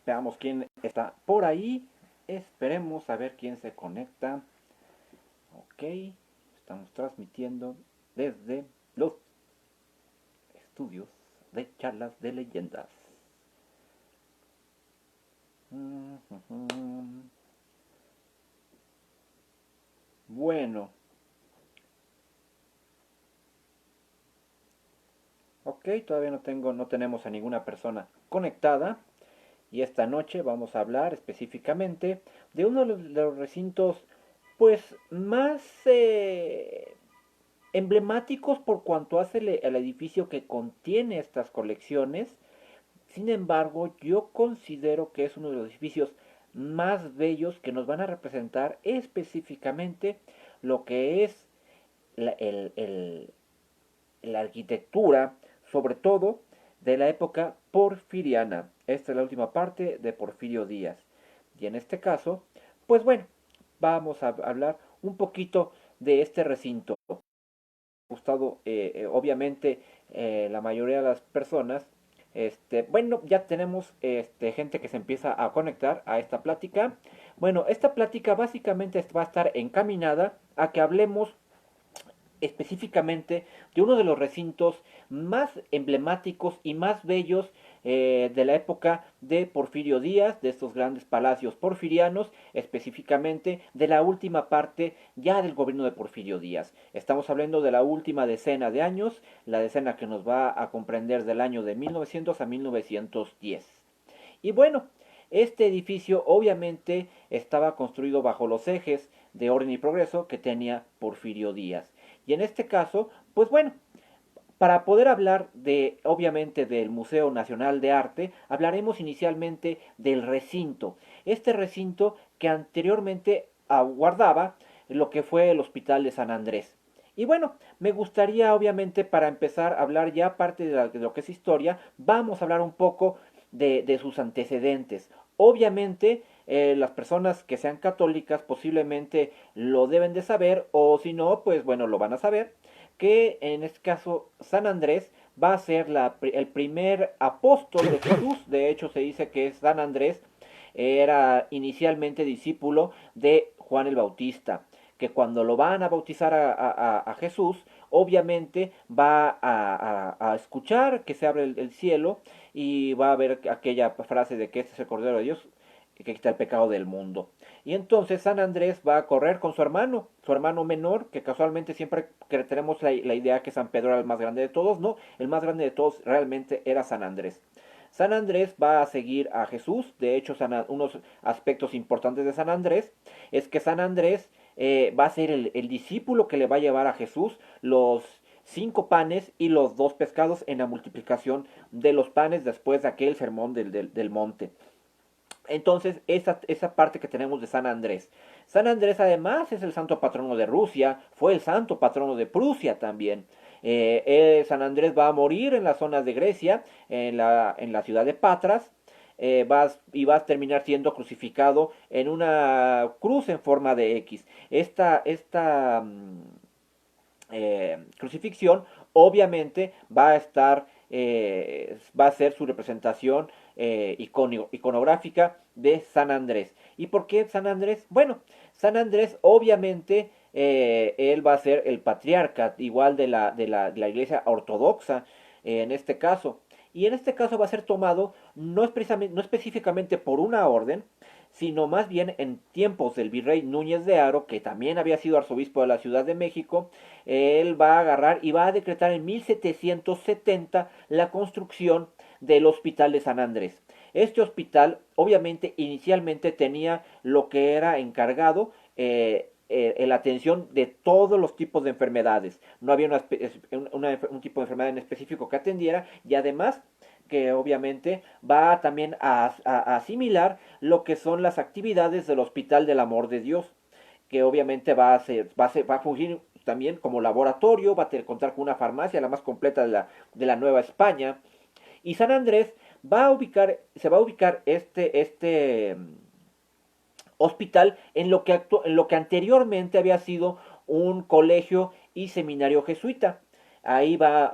Veamos quién está por ahí. Esperemos a ver quién se conecta. Ok, estamos transmitiendo desde los estudios de charlas de leyendas. Bueno, ok, todavía no tenemos a ninguna persona conectada. Y esta noche vamos a hablar específicamente de uno de los recintos pues más emblemáticos por cuanto hace el edificio que contiene estas colecciones. Sin embargo, yo considero que es uno de los edificios más bellos que nos van a representar específicamente lo que es la, el, el, la arquitectura, sobre todo de la época porfiriana. Esta es la última parte de Porfirio Díaz. Y en este caso, pues bueno, vamos a hablar un poquito de este recinto. Gustado, obviamente, la mayoría de las personas. Bueno, ya tenemos gente que se empieza a conectar a esta plática. Bueno, esta plática básicamente va a estar encaminada a que hablemos específicamente de uno de los recintos más emblemáticos y más bellos de la época de Porfirio Díaz, de estos grandes palacios porfirianos, específicamente de la última parte ya del gobierno de Porfirio Díaz. Estamos hablando de la última decena de años, la decena que nos va a comprender del año de 1900 a 1910. Y bueno, este edificio obviamente estaba construido bajo los ejes de orden y progreso que tenía Porfirio Díaz. Y en este caso, pues bueno, para poder hablar de, obviamente, del Museo Nacional de Arte, hablaremos inicialmente del recinto. Este recinto que anteriormente guardaba lo que fue el Hospital de San Andrés. Y bueno, me gustaría, obviamente, para empezar a hablar ya parte de lo que es historia, vamos a hablar un poco de sus antecedentes. Obviamente, las personas que sean católicas posiblemente lo deben de saber, o si no, pues bueno, lo van a saber, que en este caso San Andrés va a ser el primer apóstol de Jesús. De hecho, se dice que San Andrés era inicialmente discípulo de Juan el Bautista, que cuando lo van a bautizar a Jesús, obviamente va a escuchar que se abre el cielo y va a ver aquella frase de que este es el Cordero de Dios que quita el pecado del mundo. Y entonces San Andrés va a correr con su hermano menor, que casualmente siempre que tenemos la idea que San Pedro era el más grande de todos, no, el más grande de todos realmente era San Andrés. San Andrés va a seguir a Jesús. De hecho, unos aspectos importantes de San Andrés es que San Andrés va a ser el discípulo que le va a llevar a Jesús los 5 panes y los 2 pescados en la multiplicación de los panes después de aquel sermón del monte. Entonces, esa parte que tenemos de San Andrés. San Andrés además es el santo patrono de Rusia, fue el santo patrono de Prusia también. San Andrés va a morir en las zonas de Grecia, en la ciudad de Patras, va a terminar siendo crucificado en una cruz en forma de X. Esta crucifixión obviamente va a ser su representación iconográfica de San Andrés. ¿Y por qué San Andrés? Bueno, San Andrés obviamente él va a ser el patriarca igual de la iglesia ortodoxa en este caso. Y en este caso va a ser tomado no específicamente por una orden, sino más bien en tiempos del virrey Núñez de Haro, que también había sido arzobispo de la Ciudad de México. Él va a agarrar y va a decretar en 1770 la construcción del Hospital de San Andrés. Este hospital, obviamente, inicialmente tenía lo que era encargado la atención de todos los tipos de enfermedades. No había un tipo de enfermedad en específico que atendiera, y además que obviamente va también a asimilar lo que son las actividades del Hospital del Amor de Dios, que obviamente va a fungir también como laboratorio, va a contar con una farmacia, la más completa de la Nueva España. Y San Andrés se va a ubicar este hospital en lo que anteriormente había sido un colegio y seminario jesuita. Ahí va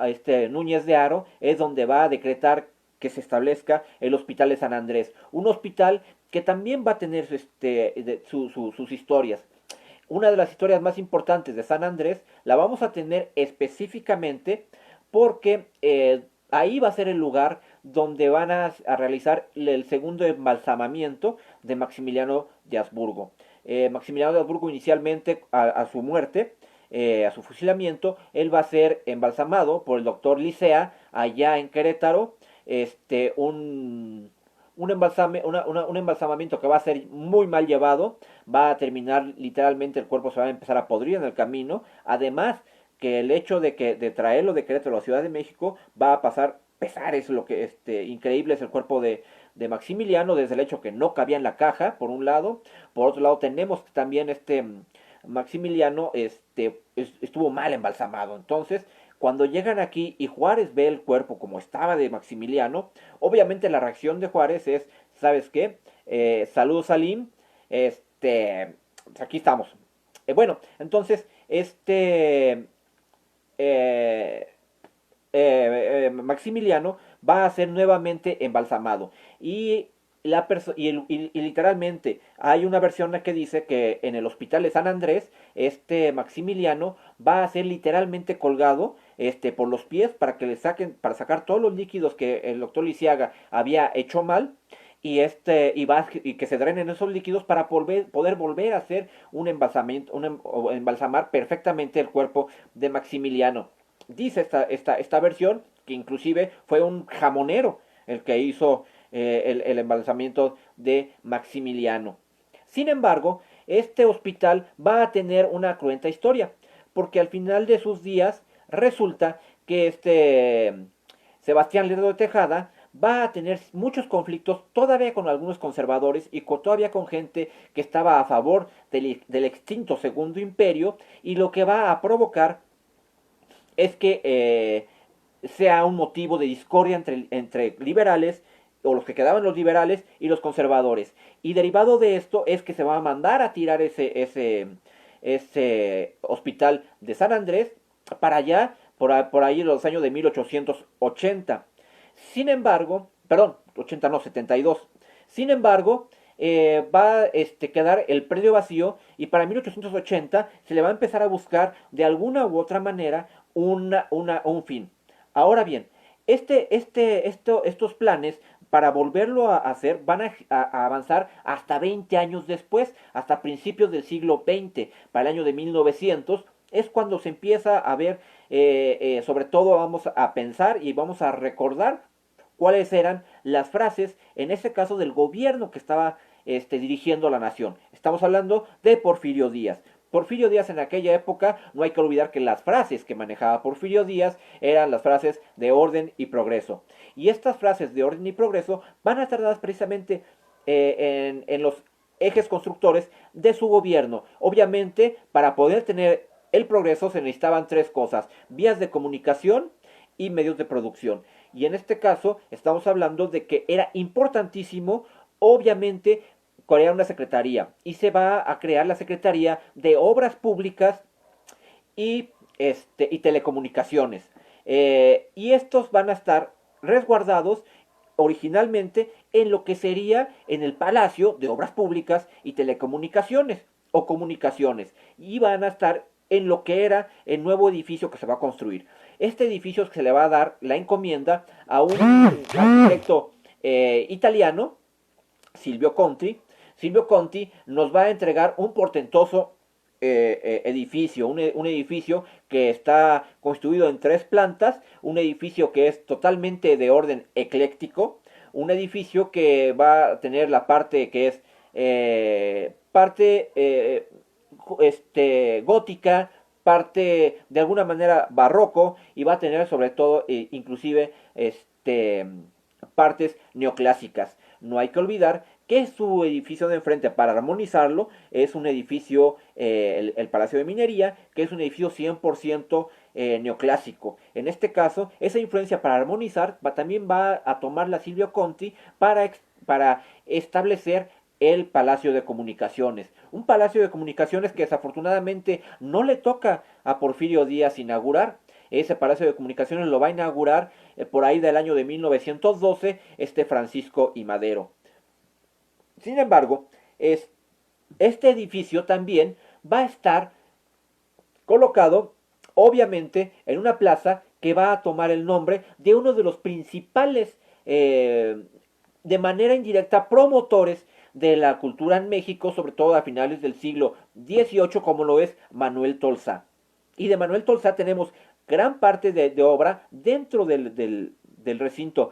Núñez de Haro, es donde va a decretar que se establezca el Hospital de San Andrés. Un hospital que también va a tener sus historias. Una de las historias más importantes de San Andrés la vamos a tener específicamente porque ahí va a ser el lugar donde van a realizar el segundo embalsamamiento de Maximiliano de Habsburgo. Maximiliano de Habsburgo inicialmente a su muerte, a su fusilamiento, él va a ser embalsamado por el doctor Licea allá en Querétaro, un embalsamamiento que va a ser muy mal llevado, va a terminar literalmente, el cuerpo se va a empezar a podrir en el camino, además que el hecho de traerlo de Querétaro a la Ciudad de México va a pasar pesares, lo que increíble es el cuerpo de Maximiliano, desde el hecho que no cabía en la caja, por un lado, por otro lado tenemos que también Maximiliano estuvo mal embalsamado, entonces cuando llegan aquí y Juárez ve el cuerpo como estaba de Maximiliano, obviamente la reacción de Juárez es, ¿sabes qué? Saludos Salim, pues aquí estamos. Bueno, entonces, Maximiliano va a ser nuevamente embalsamado. Y literalmente hay una versión que dice que en el hospital de San Andrés, Maximiliano va a ser literalmente colgado por los pies para que le saquen, para sacar todos los líquidos que el doctor Lisiaga había hecho mal. Y que se drenen esos líquidos para poder volver a hacer un embalsamiento, o embalsamar perfectamente el cuerpo de Maximiliano. Dice esta versión que inclusive fue un jamonero el que hizo el embalsamiento de Maximiliano. Sin embargo, este hospital va a tener una cruenta historia, porque al final de sus días resulta que Sebastián Lerdo de Tejada va a tener muchos conflictos todavía con algunos conservadores y todavía con gente que estaba a favor del extinto Segundo Imperio, y lo que va a provocar es que sea un motivo de discordia entre liberales, o los que quedaban los liberales y los conservadores. Y derivado de esto es que se va a mandar a tirar ese hospital de San Andrés para allá, por ahí en los años de 1880. Sin embargo, perdón, 80 no, 72. Sin embargo, va a quedar el predio vacío, y para 1880 se le va a empezar a buscar de alguna u otra manera un fin. Ahora bien, estos planes para volverlo a hacer van a avanzar hasta 20 años después, hasta principios del siglo XX. Para el año de 1900 es cuando se empieza a ver, sobre todo vamos a pensar y vamos a recordar cuáles eran las frases, en este caso del gobierno que estaba dirigiendo a la nación. Estamos hablando de Porfirio Díaz. Porfirio Díaz en aquella época, no hay que olvidar que las frases que manejaba Porfirio Díaz eran las frases de orden y progreso. Y estas frases de orden y progreso van a estar dadas precisamente en los ejes constructores de su gobierno. Obviamente, para poder tener el progreso se necesitaban tres cosas: vías de comunicación y medios de producción. Y en este caso estamos hablando de que era importantísimo, obviamente, crear una secretaría, y se va a crear la Secretaría de Obras Públicas y Telecomunicaciones. Y estos van a estar resguardados originalmente en lo que sería en el Palacio de Obras Públicas y Telecomunicaciones o Comunicaciones, y van a estar en lo que era el nuevo edificio que se va a construir. Este edificio se le va a dar la encomienda a un arquitecto italiano, Silvio Conti. Silvio Conti nos va a entregar un portentoso edificio, un edificio que está construido en 3 plantas, un edificio que es totalmente de orden ecléctico, un edificio que va a tener la parte que es parte gótica, parte de alguna manera barroco, y va a tener sobre todo inclusive partes neoclásicas. No hay que olvidar que su edificio de enfrente, para armonizarlo, es un edificio, el Palacio de Minería, que es un edificio 100% neoclásico. En este caso, esa influencia para armonizar también va a tomar la Silvio Conti para establecer el Palacio de Comunicaciones. Un Palacio de Comunicaciones que desafortunadamente no le toca a Porfirio Díaz inaugurar. Ese Palacio de Comunicaciones lo va a inaugurar por ahí del año de 1912, Francisco y Madero. Sin embargo, este edificio también va a estar colocado, obviamente, en una plaza que va a tomar el nombre de uno de los principales, de manera indirecta, promotores de la cultura en México, sobre todo a finales del siglo XVIII, como lo es Manuel Tolsá. Y de Manuel Tolsá tenemos gran parte de obra dentro del recinto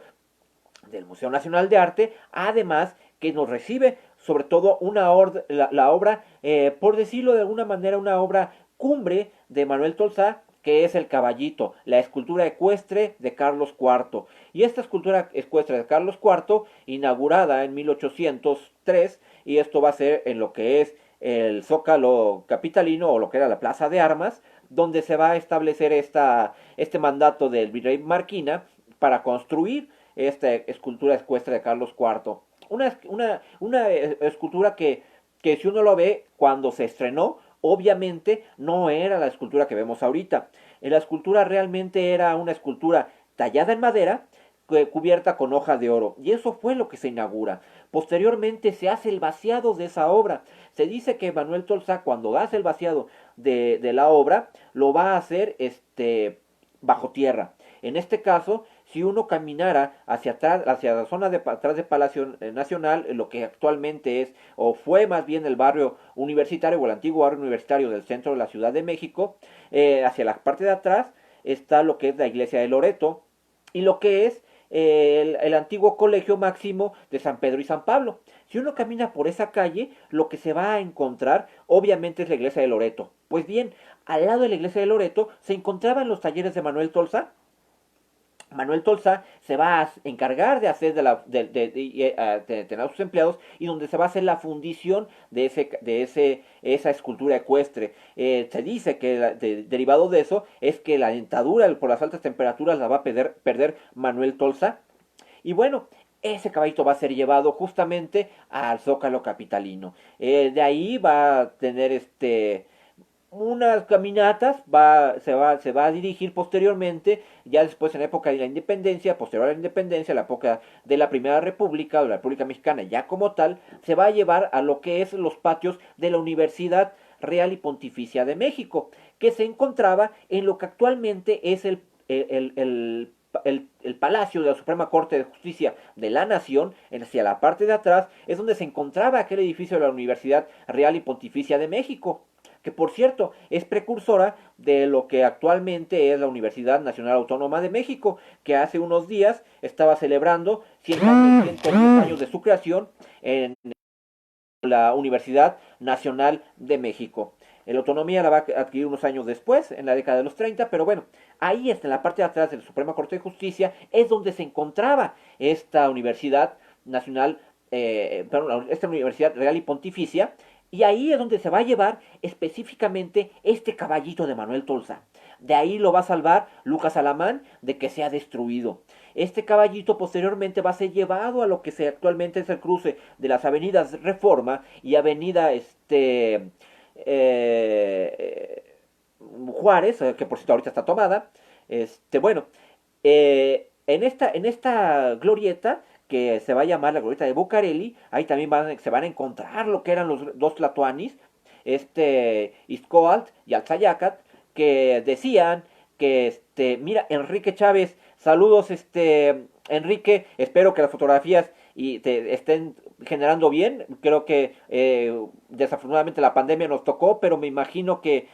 del Museo Nacional de Arte, además que nos recibe sobre todo la obra, por decirlo de alguna manera, una obra cumbre de Manuel Tolsá, que es El Caballito, la escultura ecuestre de Carlos IV. Y esta escultura ecuestre de Carlos IV, inaugurada en 1803, y esto va a ser en lo que es el Zócalo capitalino, o lo que era la Plaza de Armas, donde se va a establecer este mandato del virrey Marquina para construir esta escultura ecuestre de Carlos IV. Una escultura que si uno lo ve cuando se estrenó, obviamente no era la escultura que vemos ahorita. La escultura realmente era una escultura tallada en madera, cubierta con hoja de oro. Y eso fue lo que se inaugura. Posteriormente se hace el vaciado de esa obra. Se dice que Manuel Tolsá, cuando hace el vaciado de la obra, lo va a hacer bajo tierra. En este caso, si uno caminara hacia atrás, hacia la zona de atrás de Palacio Nacional, lo que actualmente es, o fue más bien el barrio universitario, o el antiguo barrio universitario del centro de la Ciudad de México, hacia la parte de atrás está lo que es la iglesia de Loreto, y lo que es el antiguo colegio máximo de San Pedro y San Pablo. Si uno camina por esa calle, lo que se va a encontrar, obviamente, es la iglesia de Loreto. Pues bien, al lado de la iglesia de Loreto se encontraban los talleres de Manuel Tolsá. Manuel Tolsá se va a encargar de hacer de tener a sus empleados, y donde se va a hacer la fundición de esa escultura ecuestre. Se dice que derivado de eso es que la dentadura por las altas temperaturas la va a perder Manuel Tolsá. Y bueno, ese caballito va a ser llevado justamente al Zócalo capitalino. De ahí va a tener unas caminatas, se va a dirigir posteriormente, ya después en la época de la independencia, posterior a la independencia, la época de la Primera República o la República Mexicana ya como tal, se va a llevar a lo que es los patios de la Universidad Real y Pontificia de México, que se encontraba en lo que actualmente es el Palacio de la Suprema Corte de Justicia de la Nación. Hacia la parte de atrás es donde se encontraba aquel edificio de la Universidad Real y Pontificia de México, que por cierto es precursora de lo que actualmente es la Universidad Nacional Autónoma de México, que hace unos días estaba celebrando 110 años de su creación en la Universidad Nacional de México. La autonomía la va a adquirir unos años después, en la década de los 30, pero bueno, ahí está, en la parte de atrás de la Suprema Corte de Justicia, es donde se encontraba esta Universidad Nacional, esta Universidad Real y Pontificia, y ahí es donde se va a llevar específicamente este caballito de Manuel Tolsá. De ahí lo va a salvar Lucas Alamán de que sea destruido. Este caballito posteriormente va a ser llevado a lo que actualmente es el cruce de las avenidas Reforma y avenida Juárez, que por cierto ahorita está tomada. Bueno, en esta glorieta, que se va a llamar la glorieta de Bucareli, ahí también se van a encontrar lo que eran los dos tlatoanis, Izcoalt y Alzayacat, que decían que, mira, Enrique Chávez, saludos, Enrique, espero que las fotografías te estén generando bien. Creo que desafortunadamente la pandemia nos tocó, pero me imagino que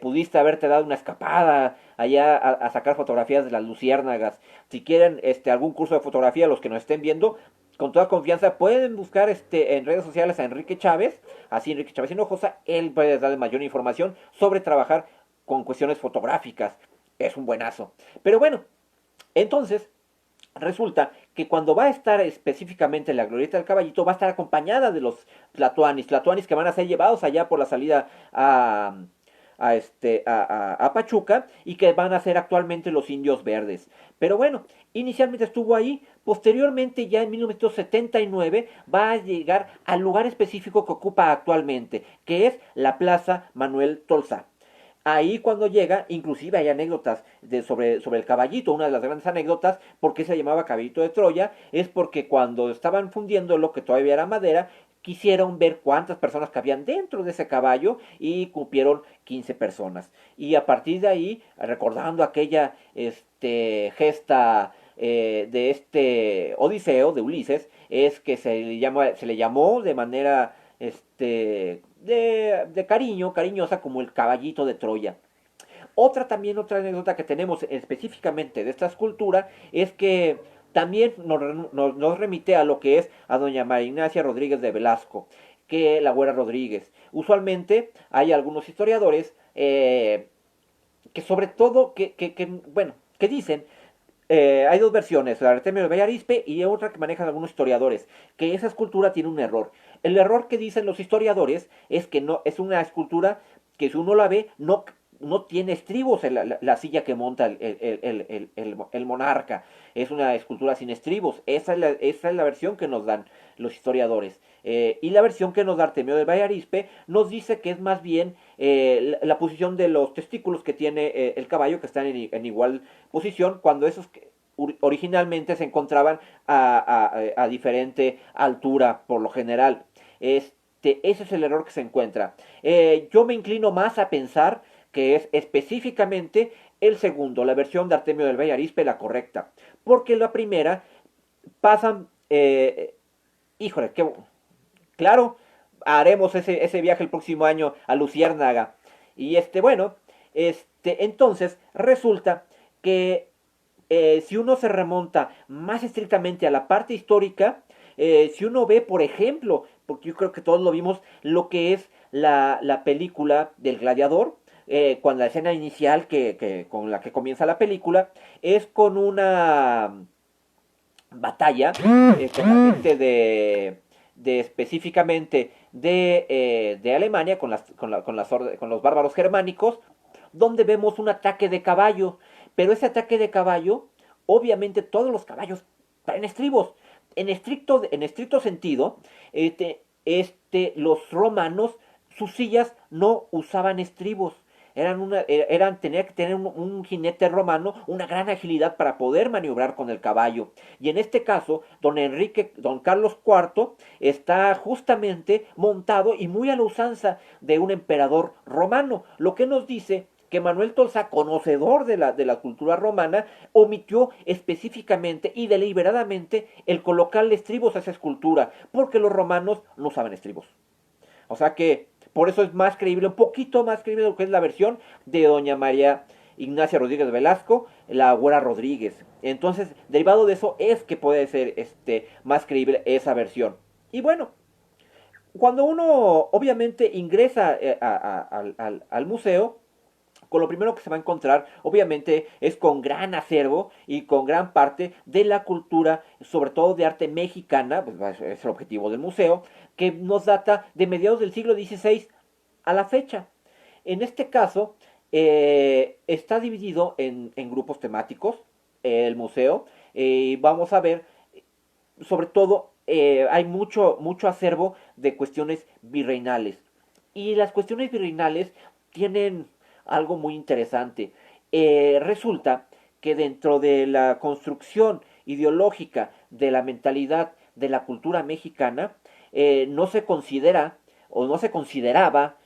pudiste haberte dado una escapada allá a sacar fotografías de las luciérnagas. Si quieren algún curso de fotografía, los que nos estén viendo, con toda confianza pueden buscar en redes sociales a Enrique Chávez, así Enrique Chávez Hinojosa. Él puede darles mayor información sobre trabajar con cuestiones fotográficas. Es un buenazo. Pero bueno, entonces resulta que cuando va a estar específicamente la glorieta del caballito, va a estar acompañada de los tlatoanis que van a ser llevados allá por la salida a Pachuca, y que van a ser actualmente los Indios Verdes. Pero bueno, inicialmente estuvo ahí, posteriormente ya en 1979 va a llegar al lugar específico que ocupa actualmente, que es la Plaza Manuel Tolsá. Ahí cuando llega, inclusive hay anécdotas sobre el caballito. Una de las grandes anécdotas, por qué se llamaba caballito de Troya, es porque cuando estaban fundiéndolo, que todavía era madera, quisieron ver cuántas personas cabían dentro de ese caballo y cupieron 15 personas. Y a partir de ahí, recordando aquella gesta de Odiseo, de Ulises, es que se le llamó de manera de cariño, cariñosa, como el caballito de Troya. Otra anécdota que tenemos específicamente de esta escultura es que también nos remite a lo que es a doña María Ignacia Rodríguez de Velasco, que la Güera Rodríguez. Usualmente hay algunos historiadores que sobre todo, bueno, que dicen hay dos versiones, la de Artemio de Vallarispe y otra que manejan algunos historiadores, que esa escultura tiene un error. El error que dicen los historiadores es que no es una escultura que si uno la ve no tiene estribos en la silla que monta el monarca. Es una escultura sin estribos. Esa es la versión que nos dan los historiadores. Y la versión que nos da Artemio de Vallarispe nos dice que es más bien la posición de los testículos que tiene el caballo, que están en igual posición, cuando esos originalmente se encontraban a diferente altura por lo general. Ese es el error que se encuentra. Yo me inclino más a pensar que es específicamente el segundo, la versión de Artemio del Vallarispe, la correcta. Porque la primera pasan, híjole, claro, haremos ese viaje el próximo año a Luciérnaga. Y bueno, entonces resulta que si uno se remonta más estrictamente a la parte histórica, si uno ve, por ejemplo, porque yo creo que todos lo vimos, lo que es la película del Gladiador, cuando la escena inicial con la que comienza la película es con una batalla con la gente de específicamente de Alemania con los bárbaros germánicos, donde vemos un ataque de caballo, pero ese ataque de caballo, obviamente todos los caballos traen estribos. En estricto sentido, los romanos, sus sillas no usaban estribos. Tenía que tener un jinete romano una gran agilidad para poder maniobrar con el caballo. Y en este caso, don Carlos IV está justamente montado y muy a la usanza de un emperador romano, lo que nos dice que Manuel Tolsá, conocedor de la cultura romana, omitió específicamente y deliberadamente el colocarle estribos a esa escultura, porque los romanos no usaban estribos. O sea que por eso es más creíble, un poquito más creíble de lo que es la versión de doña María Ignacia Rodríguez Velasco, la Güera Rodríguez. Entonces, derivado de eso es que puede ser más creíble esa versión. Y bueno, cuando uno obviamente ingresa al museo, con lo primero que se va a encontrar, obviamente, es con gran acervo y con gran parte de la cultura, sobre todo de arte mexicana, pues es el objetivo del museo, que nos data de mediados del siglo XVI a la fecha. En este caso, está dividido en grupos temáticos, el museo, y vamos a ver, sobre todo, hay mucho acervo de cuestiones virreinales. Y las cuestiones virreinales tienen algo muy interesante. Resulta que dentro de la construcción ideológica de la mentalidad de la cultura mexicana, no se considera o no se consideraba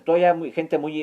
todavía gente muy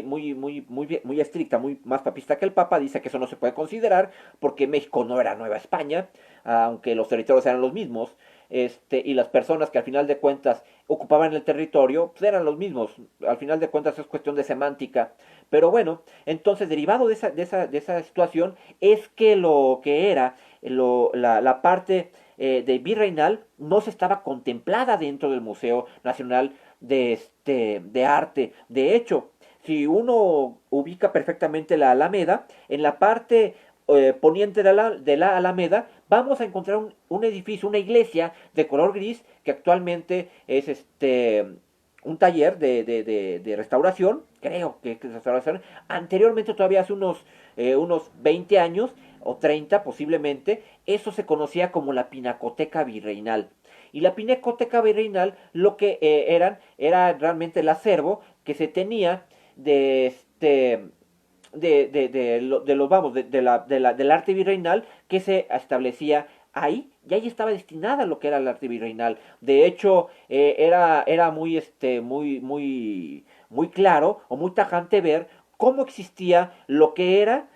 estricta, muy más papista que el Papa, dice que eso no se puede considerar porque México no era Nueva España, aunque los territorios eran los mismos, y las personas que al final de cuentas ocupaban el territorio pues eran los mismos. Al final de cuentas es cuestión de semántica. Pero bueno, entonces derivado de esa situación es que lo que era la parte de virreinal no se estaba contemplada dentro del Museo Nacional de Arte. De hecho, si uno ubica perfectamente la Alameda, en la parte poniente de la Alameda, vamos a encontrar un edificio, una iglesia de color gris, que actualmente es un taller de restauración, creo que es restauración. Anteriormente, todavía hace unos 20 años, o 30 posiblemente, eso se conocía como la Pinacoteca Virreinal. Y la Pinacoteca Virreinal lo que era realmente el acervo que se tenía del arte virreinal que se establecía ahí, y ahí estaba destinada lo que era el arte virreinal. De hecho, era muy claro o muy tajante ver cómo existía lo que era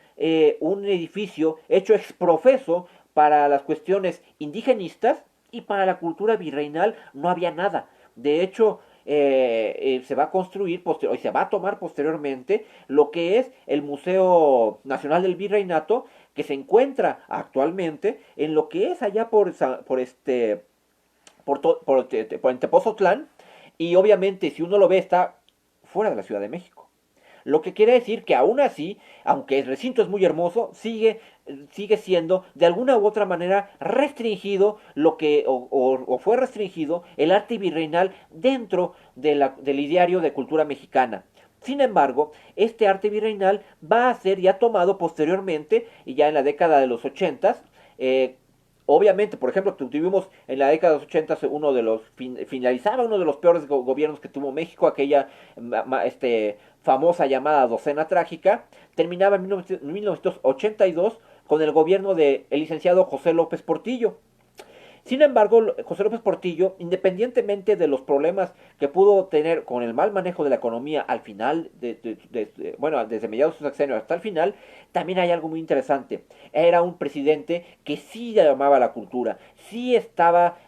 un edificio hecho exprofeso para las cuestiones indigenistas, y para la cultura virreinal no había nada. De hecho, se va a construir y se va a tomar posteriormente lo que es el Museo Nacional del Virreinato, que se encuentra actualmente en lo que es allá por en Tepozotlán, y obviamente si uno lo ve está fuera de la Ciudad de México. Lo que quiere decir que aún así, aunque el recinto es muy hermoso, sigue siendo de alguna u otra manera restringido o fue restringido el arte virreinal dentro del ideario de cultura mexicana. Sin embargo, este arte virreinal va a ser ya tomado posteriormente, y ya en la década de los 80. Obviamente, por ejemplo, tuvimos en la década de los 80 finalizaba uno de los peores gobiernos que tuvo México, aquella famosa llamada Docena Trágica. Terminaba en 1982 con el gobierno del licenciado José López Portillo. Sin embargo, José López Portillo, independientemente de los problemas que pudo tener con el mal manejo de la economía al final, bueno, desde mediados de su sexenio hasta el final, también hay algo muy interesante. Era un presidente que sí llamaba a la cultura, sí estaba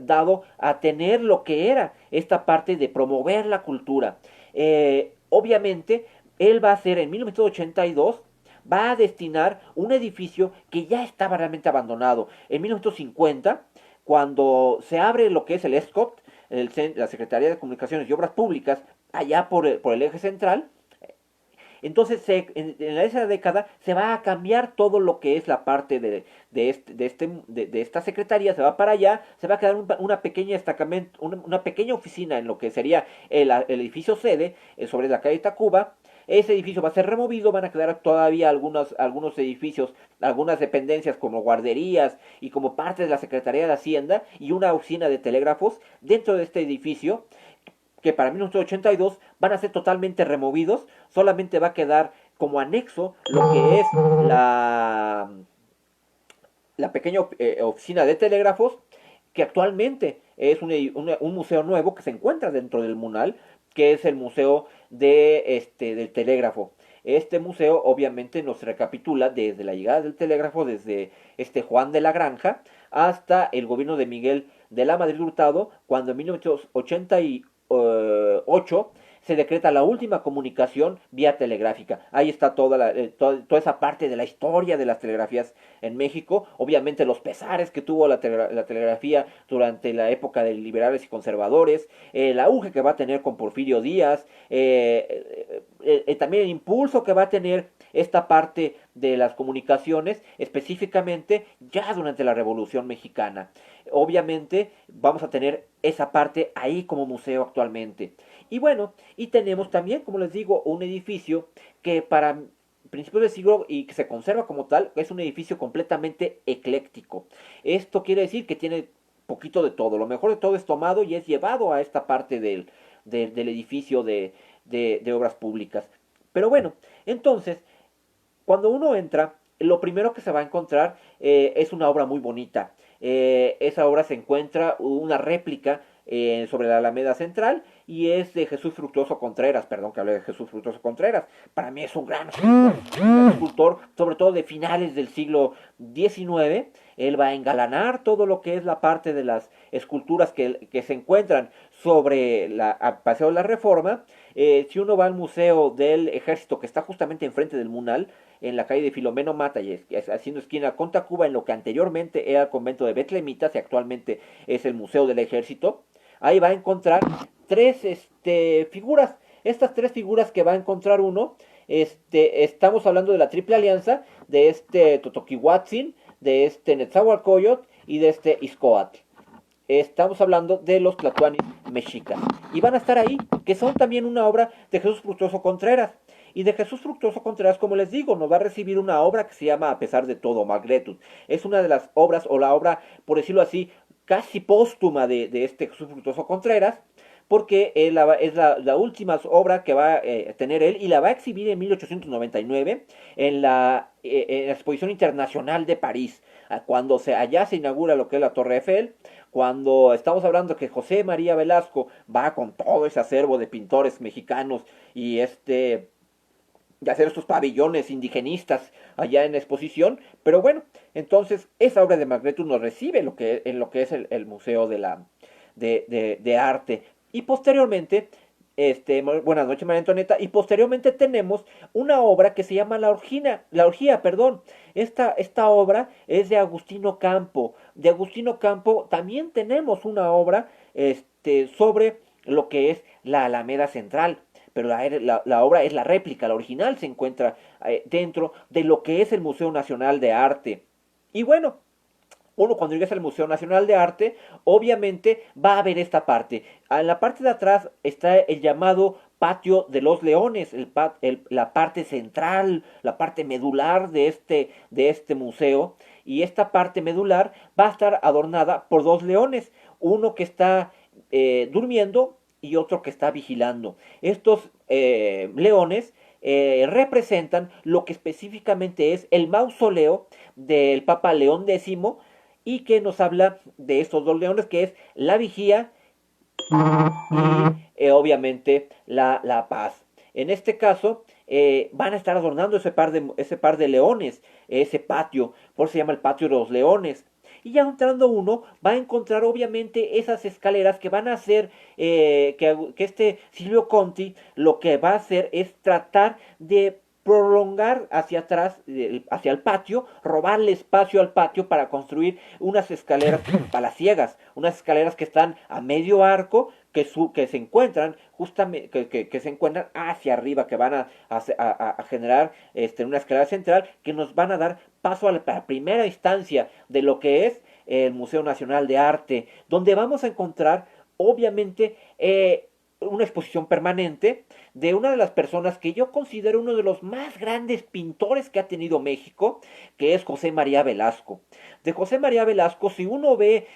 dado a tener lo que era esta parte de promover la cultura. Obviamente, él va a ser en 1982, va a destinar un edificio que ya estaba realmente abandonado. En 1950, cuando se abre lo que es el ESCOT, la Secretaría de Comunicaciones y Obras Públicas, allá por el eje central, entonces en esa década se va a cambiar todo lo que es la parte de esta secretaría, se va para allá, se va a quedar una pequeña destacamento, una pequeña oficina en lo que sería el edificio sede sobre la calle Tacuba. Ese edificio va a ser removido, van a quedar todavía algunos edificios, algunas dependencias como guarderías y como parte de la Secretaría de Hacienda, y una oficina de telégrafos dentro de este edificio, que para 1982 van a ser totalmente removidos. Solamente va a quedar como anexo lo que es la pequeña oficina de telégrafos, que actualmente es un museo nuevo que se encuentra dentro del MUNAL, que es el Museo del Telégrafo. Este museo obviamente nos recapitula desde la llegada del telégrafo, desde Juan de la Granja, hasta el gobierno de Miguel de la Madrid Hurtado, cuando en 1988 se decreta la última comunicación vía telegráfica. Ahí está toda esa parte de la historia de las telegrafías en México. Obviamente los pesares que tuvo la telegrafía durante la época de liberales y conservadores, el auge que va a tener con Porfirio Díaz, también el impulso que va a tener esta parte de las comunicaciones, específicamente ya durante la Revolución Mexicana. Obviamente vamos a tener esa parte ahí como museo actualmente. Y bueno, y tenemos también, como les digo, un edificio que para principios del siglo y que se conserva como tal, es un edificio completamente ecléctico. Esto quiere decir que tiene poquito de todo. Lo mejor de todo es tomado y es llevado a esta parte del edificio de obras públicas. Pero bueno, entonces, cuando uno entra, lo primero que se va a encontrar es una obra muy bonita. Esa obra se encuentra una réplica sobre la Alameda Central, y es de Jesús Fructuoso Contreras. Perdón que hable de Jesús Fructuoso Contreras. Para mí es un gran escultor, sobre todo de finales del siglo XIX. Él va a engalanar todo lo que es la parte de las esculturas que se encuentran sobre Paseo de la Reforma. Si uno va al Museo del Ejército, que está justamente enfrente del Munal, en la calle de Filomeno Mata, haciendo esquina con Tacuba, en lo que anteriormente era el convento de Betlemitas y actualmente es el Museo del Ejército, ahí va a encontrar tres figuras. Estas tres figuras que va a encontrar uno, estamos hablando de la Triple Alianza, de Totoquihuatzin, de Netzahualcoyotl y de Izcoatl. Estamos hablando de los Tlatoanis mexicas. Y van a estar ahí, que son también una obra de Jesús Fructuoso Contreras. Y de Jesús Fructuoso Contreras, como les digo, nos va a recibir una obra que se llama A pesar de todo, Magletus. Es una de las obras, o la obra, por decirlo así, casi póstuma de Jesús Fructuoso Contreras, porque es la última obra que va a tener él y la va a exhibir en 1899 en la Exposición Internacional de París, cuando allá se inaugura lo que es la Torre Eiffel, cuando estamos hablando que José María Velasco va con todo ese acervo de pintores mexicanos y de hacer estos pabellones indigenistas allá en la exposición, pero bueno, entonces esa obra de Magneto nos recibe en lo que es el Museo de Arte. Y posteriormente, buenas noches María Antonieta, y posteriormente tenemos una obra que se llama La Orgía, perdón. Esta obra es de Agustino Campo. De Agustino Campo también tenemos una obra sobre lo que es la Alameda Central, pero la obra es la réplica, la original se encuentra dentro de lo que es el Museo Nacional de Arte. Y bueno, uno cuando llegues al Museo Nacional de Arte, obviamente va a ver esta parte. En la parte de atrás está el llamado Patio de los Leones, la parte central, la parte medular de este museo. Y esta parte medular va a estar adornada por dos leones, uno que está durmiendo y otro que está vigilando. Estos leones representan lo que específicamente es el mausoleo del Papa León X y que nos habla de estos dos leones, que es la vigía y obviamente la paz. En este caso, van a estar adornando ese par de leones, ese patio, por eso se llama el patio de los leones. Y ya entrando uno, va a encontrar obviamente esas escaleras que van a hacer que este Silvio Conti lo que va a hacer es tratar de prolongar hacia atrás, hacia el patio, robarle espacio al patio para construir unas escaleras palaciegas, unas escaleras que están a medio arco, que se encuentran justamente, que se encuentran hacia arriba, que van a generar una escalera central, que nos van a dar paso a la primera instancia de lo que es el Museo Nacional de Arte, donde vamos a encontrar, obviamente, una exposición permanente de una de las personas que yo considero uno de los más grandes pintores que ha tenido México, que es José María Velasco. De José María Velasco, si uno ve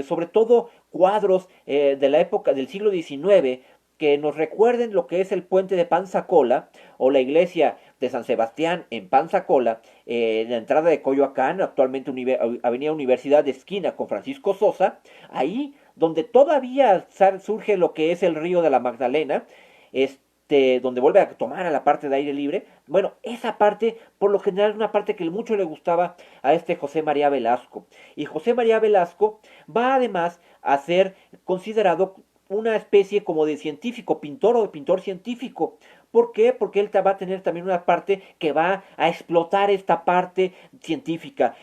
sobre todo cuadros de la época del siglo XIX, que nos recuerden lo que es el puente de Panzacola o la iglesia de San Sebastián en Panzacola, en la entrada de Coyoacán, actualmente Avenida Universidad de esquina con Francisco Sosa, ahí donde todavía surge lo que es el río de la Magdalena, donde vuelve a tomar a la parte de aire libre. Bueno, esa parte, por lo general, es una parte que mucho le gustaba a José María Velasco. Y José María Velasco va además a ser considerado una especie como de científico, pintor o de pintor científico. ¿Por qué? Porque él va a tener también una parte que va a explotar esta parte científica.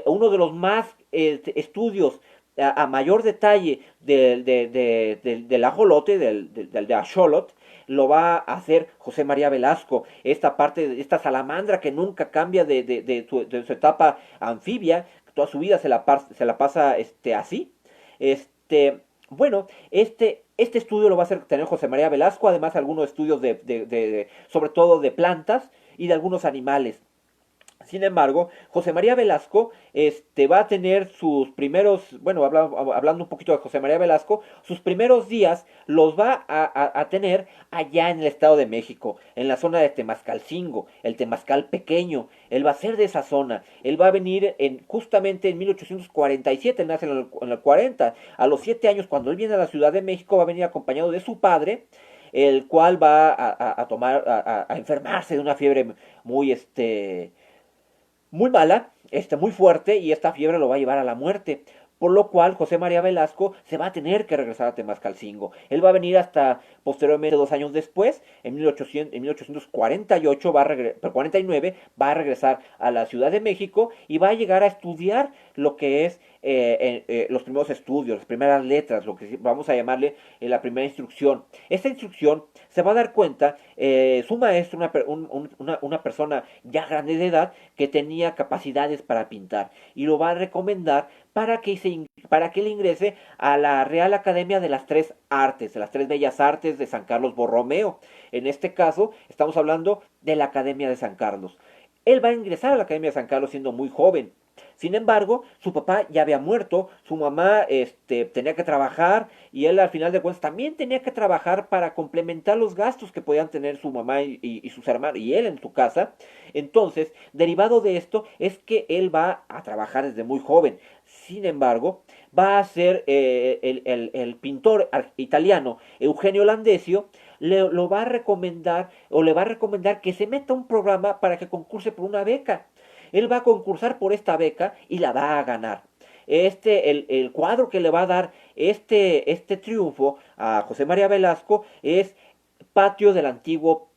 Uno de los más estudios a mayor detalle del ajolote, de axolot, lo va a hacer José María Velasco. Esta parte, esta salamandra que nunca cambia de su etapa anfibia, toda su vida se la pasa así. Bueno, este estudio lo va a hacer tener José María Velasco, además algunos estudios sobre todo de plantas y de algunos animales. Sin embargo, José María Velasco va a tener sus primeros, bueno, hablando un poquito de José María Velasco, sus primeros días los va a tener allá en el Estado de México, en la zona de Temascalcingo, el Temascal pequeño. Él va a ser de esa zona. Él va a venir justamente en 1847, él nace en el 40. A los 7 años, cuando él viene a la Ciudad de México, va a venir acompañado de su padre, el cual va a enfermarse de una fiebre muy, muy mala, muy fuerte, y esta fiebre lo va a llevar a la muerte. Por lo cual José María Velasco se va a tener que regresar a Temascalcingo. Él va a venir hasta posteriormente 2 años después, en 1848, 49, va a regresar a la Ciudad de México y va a llegar a estudiar lo que es los primeros estudios, las primeras letras, lo que vamos a llamarle la primera instrucción. Esta instrucción se va a dar cuenta, su maestro, una persona ya grande de edad, que tenía capacidades para pintar, y lo va a recomendar para que él ingrese a la Real Academia de las Tres Artes, de las Tres Bellas Artes de San Carlos Borromeo. En este caso, estamos hablando de la Academia de San Carlos. Él va a ingresar a la Academia de San Carlos siendo muy joven. Sin embargo, su papá ya había muerto, su mamá tenía que trabajar y él al final de cuentas también tenía que trabajar para complementar los gastos que podían tener su mamá y sus hermanos y él en su casa. Entonces, derivado de esto es que él va a trabajar desde muy joven. Sin embargo, va a ser el pintor italiano Eugenio Landesio, lo va a recomendar o le va a recomendar que se meta a un programa para que concurse por una beca. Él va a concursar por esta beca y la va a ganar. El cuadro que le va a dar este triunfo a José María Velasco es Patio del antiguo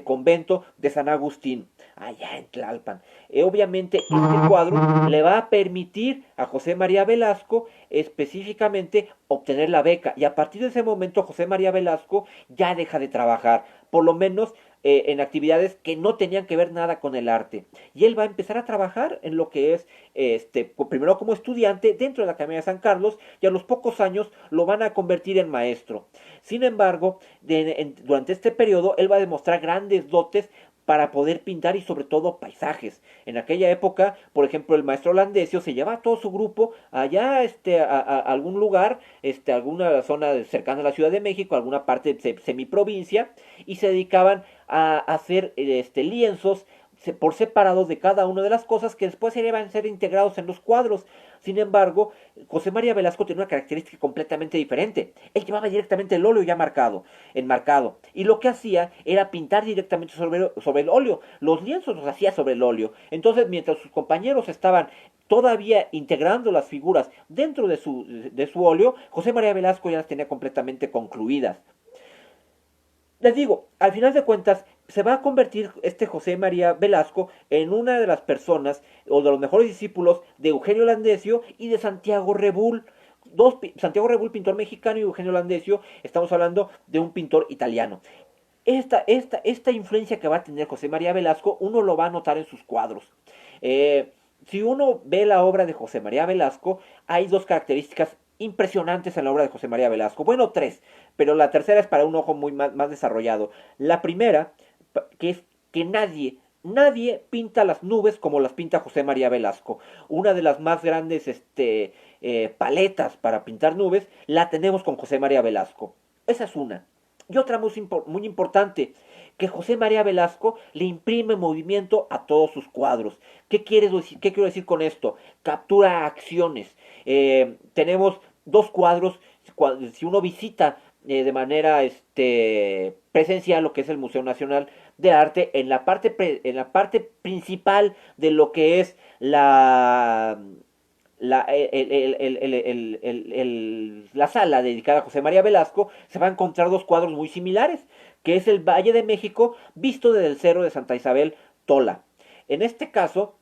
convento de San Agustín, allá en Tlalpan. Obviamente este cuadro le va a permitir a José María Velasco específicamente obtener la beca y a partir de ese momento José María Velasco ya deja de trabajar, por lo menos en actividades que no tenían que ver nada con el arte. Y él va a empezar a trabajar en lo que es, primero como estudiante dentro de la Academia de San Carlos y a los pocos años lo van a convertir en maestro. Sin embargo, durante este periodo él va a demostrar grandes dotes para poder pintar y sobre todo paisajes. En aquella época, por ejemplo, el maestro Landesio se lleva a todo su grupo allá a algún lugar, alguna zona cercana a la Ciudad de México, alguna parte de semiprovincia, y se dedicaban a hacer lienzos por separados de cada una de las cosas que después iban a ser integrados en los cuadros. Sin embargo, José María Velasco tenía una característica completamente diferente. Él llevaba directamente el óleo ya enmarcado. Y lo que hacía era pintar directamente sobre el óleo. Los lienzos los hacía sobre el óleo. Entonces, mientras sus compañeros estaban todavía integrando las figuras dentro de su óleo, José María Velasco ya las tenía completamente concluidas. Les digo, al final de cuentas, se va a convertir este José María Velasco en una de las personas o de los mejores discípulos de Eugenio Landesio y de Santiago Rebull. Santiago Rebull, pintor mexicano, y Eugenio Landesio, estamos hablando de un pintor italiano. Esta influencia que va a tener José María Velasco, uno lo va a notar en sus cuadros. Si uno ve la obra de José María Velasco, hay dos características impresionantes en la obra de José María Velasco. Bueno, tres, pero la tercera es para un ojo muy más desarrollado. La primera, que es que nadie pinta las nubes como las pinta José María Velasco. Una de las más grandes paletas para pintar nubes la tenemos con José María Velasco. Esa es una. Y otra muy importante, que José María Velasco le imprime movimiento a todos sus cuadros. ¿Qué quiero decir con esto? Captura acciones. Tenemos dos cuadros, si uno visita de manera presencial lo que es el Museo Nacional de Arte, en la parte principal de lo que es la sala dedicada a José María Velasco, se va a encontrar dos cuadros muy similares, que es el Valle de México visto desde el Cerro de Santa Isabel Tola. En este caso,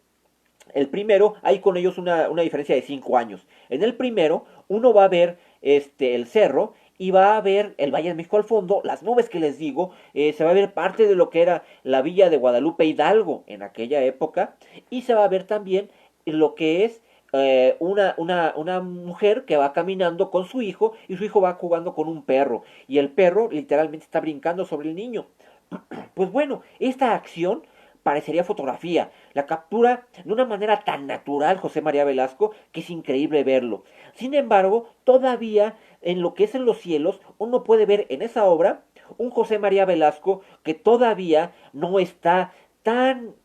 el primero, hay con ellos una diferencia de 5 años. En el primero, uno va a ver el cerro y va a ver el Valle de México al fondo, las nubes que les digo, se va a ver parte de lo que era la villa de Guadalupe Hidalgo en aquella época, y se va a ver también lo que es una mujer que va caminando con su hijo y su hijo va jugando con un perro y el perro literalmente está brincando sobre el niño. Pues bueno, esta acción parecería fotografía, la captura de una manera tan natural José María Velasco que es increíble verlo. Sin embargo, todavía en lo que es en los cielos, uno puede ver en esa obra un José María Velasco que todavía no está tan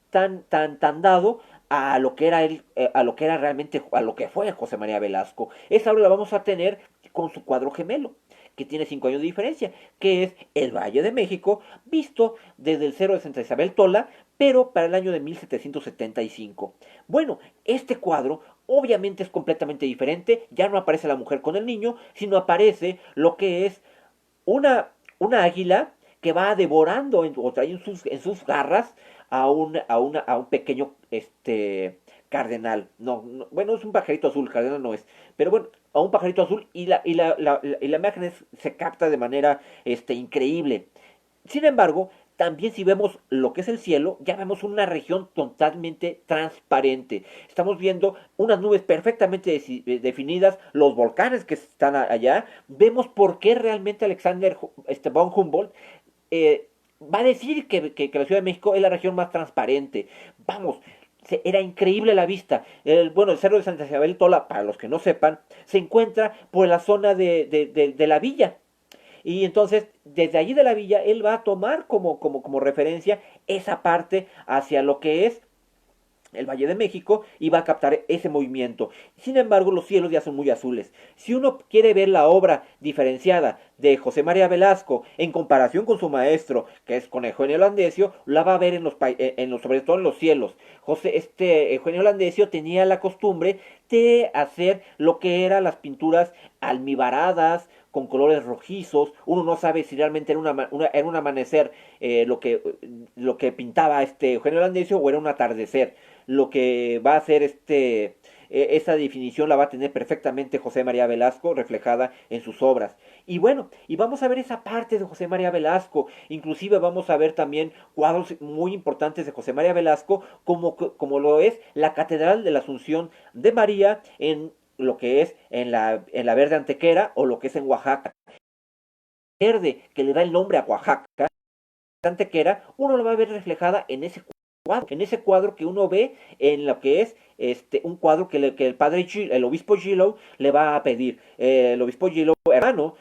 dado a lo que era él, a lo que era realmente, a lo que fue José María Velasco. Esa obra la vamos a tener con su cuadro gemelo, que tiene 5 años de diferencia, que es el Valle de México, visto desde el Cerro de Santa Isabel Tola, pero para el año de 1775. Bueno, este cuadro obviamente es completamente diferente, ya no aparece la mujer con el niño, sino aparece lo que es una águila que va devorando o trae en sus garras a un pequeño cardenal. Bueno, es un pajarito azul, cardenal no es. Pero bueno, a un pajarito azul y la imagen se capta de manera increíble. Sin embargo, también si vemos lo que es el cielo, ya vemos una región totalmente transparente. Estamos viendo unas nubes perfectamente definidas, los volcanes que están allá. Vemos por qué realmente Alexander von Humboldt va a decir que la Ciudad de México es la región más transparente. Vamos, Era increíble la vista. Bueno, el Cerro de Santa Isabel Tola, para los que no sepan, se encuentra por la zona de la villa. Y entonces, desde allí de la villa, él va a tomar como referencia esa parte hacia lo que es el Valle de México y va a captar ese movimiento. Sin embargo, los cielos ya son muy azules. Si uno quiere ver la obra diferenciada de José María Velasco en comparación con su maestro, que es con Eugenio Landesio, la va a ver sobre todo en los cielos. Eugenio Landesio tenía la costumbre de hacer lo que eran las pinturas almibaradas, con colores rojizos. Uno no sabe si realmente era un amanecer lo que pintaba Eugenio Landesio o era un atardecer. Lo que va a hacer esa definición la va a tener perfectamente José María Velasco reflejada en sus obras. Y bueno, y vamos a ver esa parte de José María Velasco, inclusive vamos a ver también cuadros muy importantes de José María Velasco, como lo es la Catedral de la Asunción de María en lo que es en la Verde Antequera o lo que es en Oaxaca. Verde, que le da el nombre a Oaxaca, Antequera, uno lo va a ver reflejada en ese cuadro que uno ve en lo que es un cuadro que el padre el obispo Gilo le va a pedir. El obispo Gilo, hermano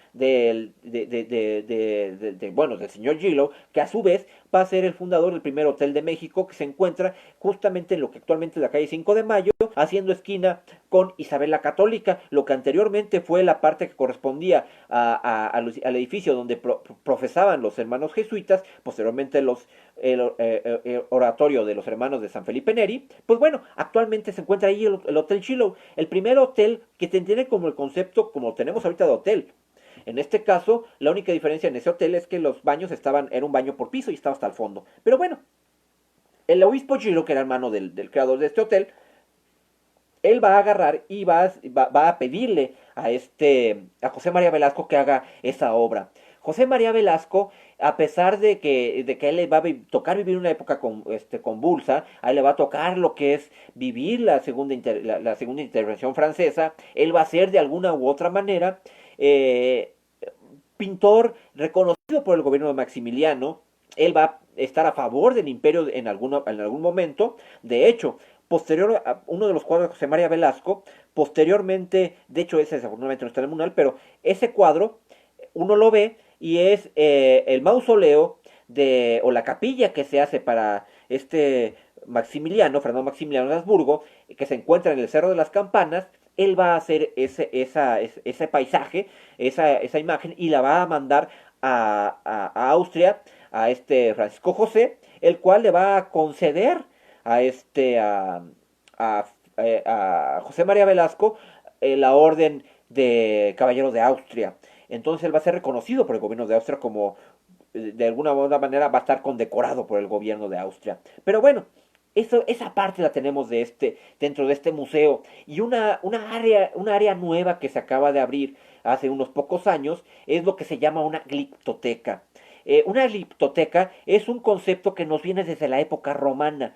bueno, del señor Gilo, que a su vez va a ser el fundador del primer hotel de México, que se encuentra justamente en lo que actualmente es la calle 5 de Mayo, haciendo esquina con Isabel la Católica, lo que anteriormente fue la parte que correspondía al edificio donde profesaban los hermanos jesuitas, posteriormente el oratorio de los hermanos de San Felipe Neri. Pues bueno, actualmente se encuentra ahí el Hotel Shiloh, el primer hotel que tiene como el concepto como tenemos ahorita de hotel. En este caso, la única diferencia en ese hotel es que los baños era un baño por piso y estaba hasta el fondo. Pero bueno, el obispo Gilo, que era hermano del creador de este hotel, él va a agarrar y va a pedirle a José María Velasco que haga esa obra. José María Velasco, a pesar de que a él le va a tocar vivir una época convulsa, a él le va a tocar lo que es vivir la segunda intervención francesa, él va a ser de alguna u otra manera pintor reconocido por el gobierno de Maximiliano. Él va a estar a favor del imperio en algún momento. De hecho, posterior a uno de los cuadros de José María Velasco, posteriormente, de hecho ese desafortunadamente no está en el mural, pero ese cuadro uno lo ve y es el mausoleo o la capilla que se hace para Fernando Maximiliano de Habsburgo, que se encuentra en el Cerro de las Campanas. Él va a hacer ese paisaje, esa imagen, y la va a mandar a Austria, a Francisco José, el cual le va a conceder a, a José María Velasco la orden de Caballero de Austria. Entonces él va a ser reconocido por el gobierno de Austria como, de alguna u otra manera, va a estar condecorado por el gobierno de Austria. Pero bueno, esa parte la tenemos dentro de este museo. Y una área nueva que se acaba de abrir hace unos pocos años es lo que se llama una gliptoteca. Una gliptoteca es un concepto que nos viene desde la época romana.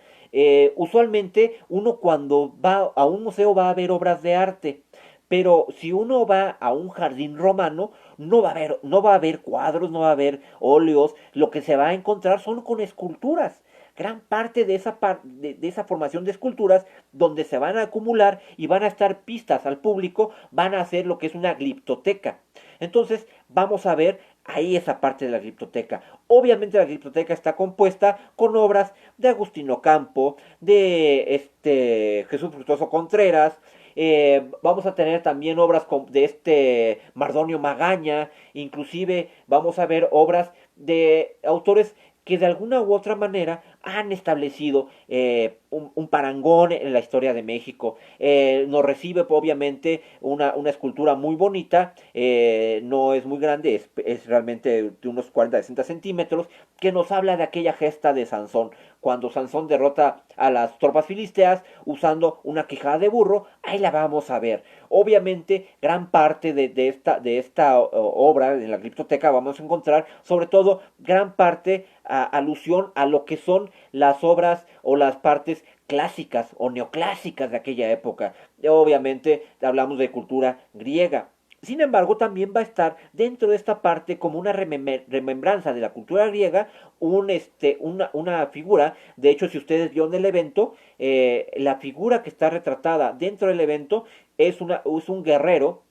Usualmente uno cuando va a un museo va a ver obras de arte. Pero si uno va a un jardín romano, no va a haber cuadros, no va a haber óleos. Lo que se va a encontrar son con esculturas. Gran parte de esa formación de esculturas, donde se van a acumular y van a estar pistas al público, van a hacer lo que es una gliptoteca. Entonces, vamos a ver ahí esa parte de la gliptoteca. Obviamente la gliptoteca está compuesta con obras de Agustino Campo, de Jesús Fructuoso Contreras. Vamos a tener también obras de Mardonio Magaña. Inclusive vamos a ver obras de autores que de alguna u otra manera han establecido un parangón en la historia de México. Nos recibe obviamente una escultura muy bonita, no es muy grande, es realmente de unos 40-60 centímetros, que nos habla de aquella gesta de Sansón, cuando Sansón derrota a las tropas filisteas usando una quijada de burro. Ahí la vamos a ver. Obviamente, gran parte de esta obra en la gliptoteca vamos a encontrar, sobre todo, gran parte alusión a lo que son las obras o las partes clásicas o neoclásicas de aquella época. Obviamente, hablamos de cultura griega. Sin embargo, también va a estar dentro de esta parte como una remembranza de la cultura griega, una figura. De hecho, si ustedes vieron el evento, la figura que está retratada dentro del evento es un guerrero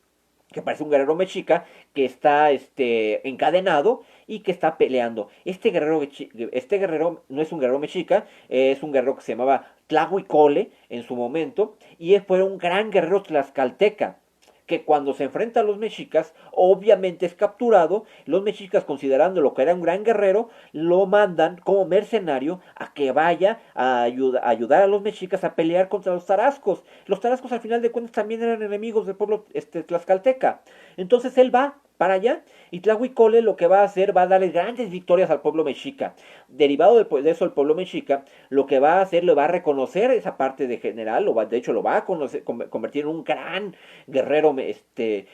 que parece un guerrero mexica que está encadenado y que está peleando. Este guerrero no es un guerrero mexica, es un guerrero que se llamaba Tlahuicole en su momento y fue un gran guerrero tlaxcalteca que cuando se enfrenta a los mexicas, obviamente es capturado. Los mexicas, considerándolo que era un gran guerrero, lo mandan como mercenario a que vaya a ayudar a los mexicas a pelear contra los tarascos. Los tarascos, al final de cuentas, también eran enemigos del pueblo tlaxcalteca. Entonces él va para allá y Tlahuicole lo que va a hacer va a darle grandes victorias al pueblo mexica. Derivado de eso, el pueblo mexica lo que va a hacer, le va a reconocer esa parte de general, de hecho lo va a convertir en un gran guerrero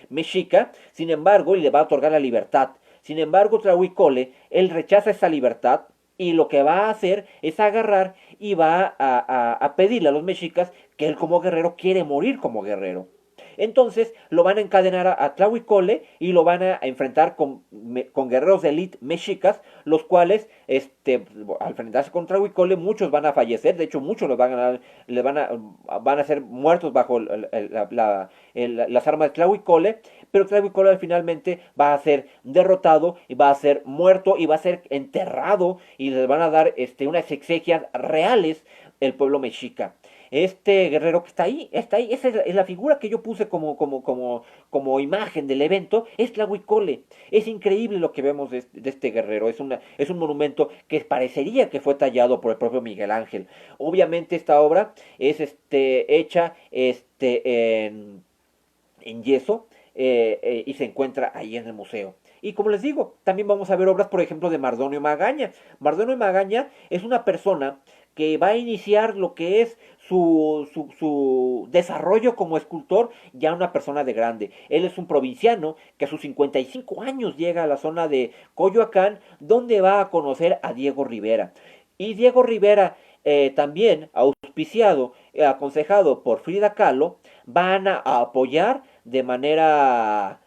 mexica. Sin embargo, y le va a otorgar la libertad. Sin embargo, Tlahuicole, él rechaza esa libertad y lo que va a hacer es agarrar y va a pedirle a los mexicas que él como guerrero quiere morir como guerrero. Entonces lo van a encadenar a Tlahuicole y lo van a enfrentar con guerreros de élite mexicas, los cuales, al enfrentarse con Tlahuicole, muchos van a fallecer. De hecho, muchos los van a ser muertos bajo las armas de Tlahuicole, pero Tlahuicole finalmente va a ser derrotado y va a ser muerto y va a ser enterrado y les van a dar unas exequias reales el pueblo mexica. Este guerrero que está ahí, esa es la figura que yo puse como imagen del evento, es Tlahuicole. Es increíble lo que vemos de este guerrero, es un monumento que parecería que fue tallado por el propio Miguel Ángel. Obviamente esta obra es hecha en yeso y se encuentra ahí en el museo. Y como les digo, también vamos a ver obras, por ejemplo, de Mardonio Magaña. Mardonio Magaña es una persona que va a iniciar lo que es su desarrollo como escultor, ya una persona de grande. Él es un provinciano que a sus 55 años llega a la zona de Coyoacán, donde va a conocer a Diego Rivera. Y Diego Rivera, también auspiciado, aconsejado por Frida Kahlo, van a apoyar de manera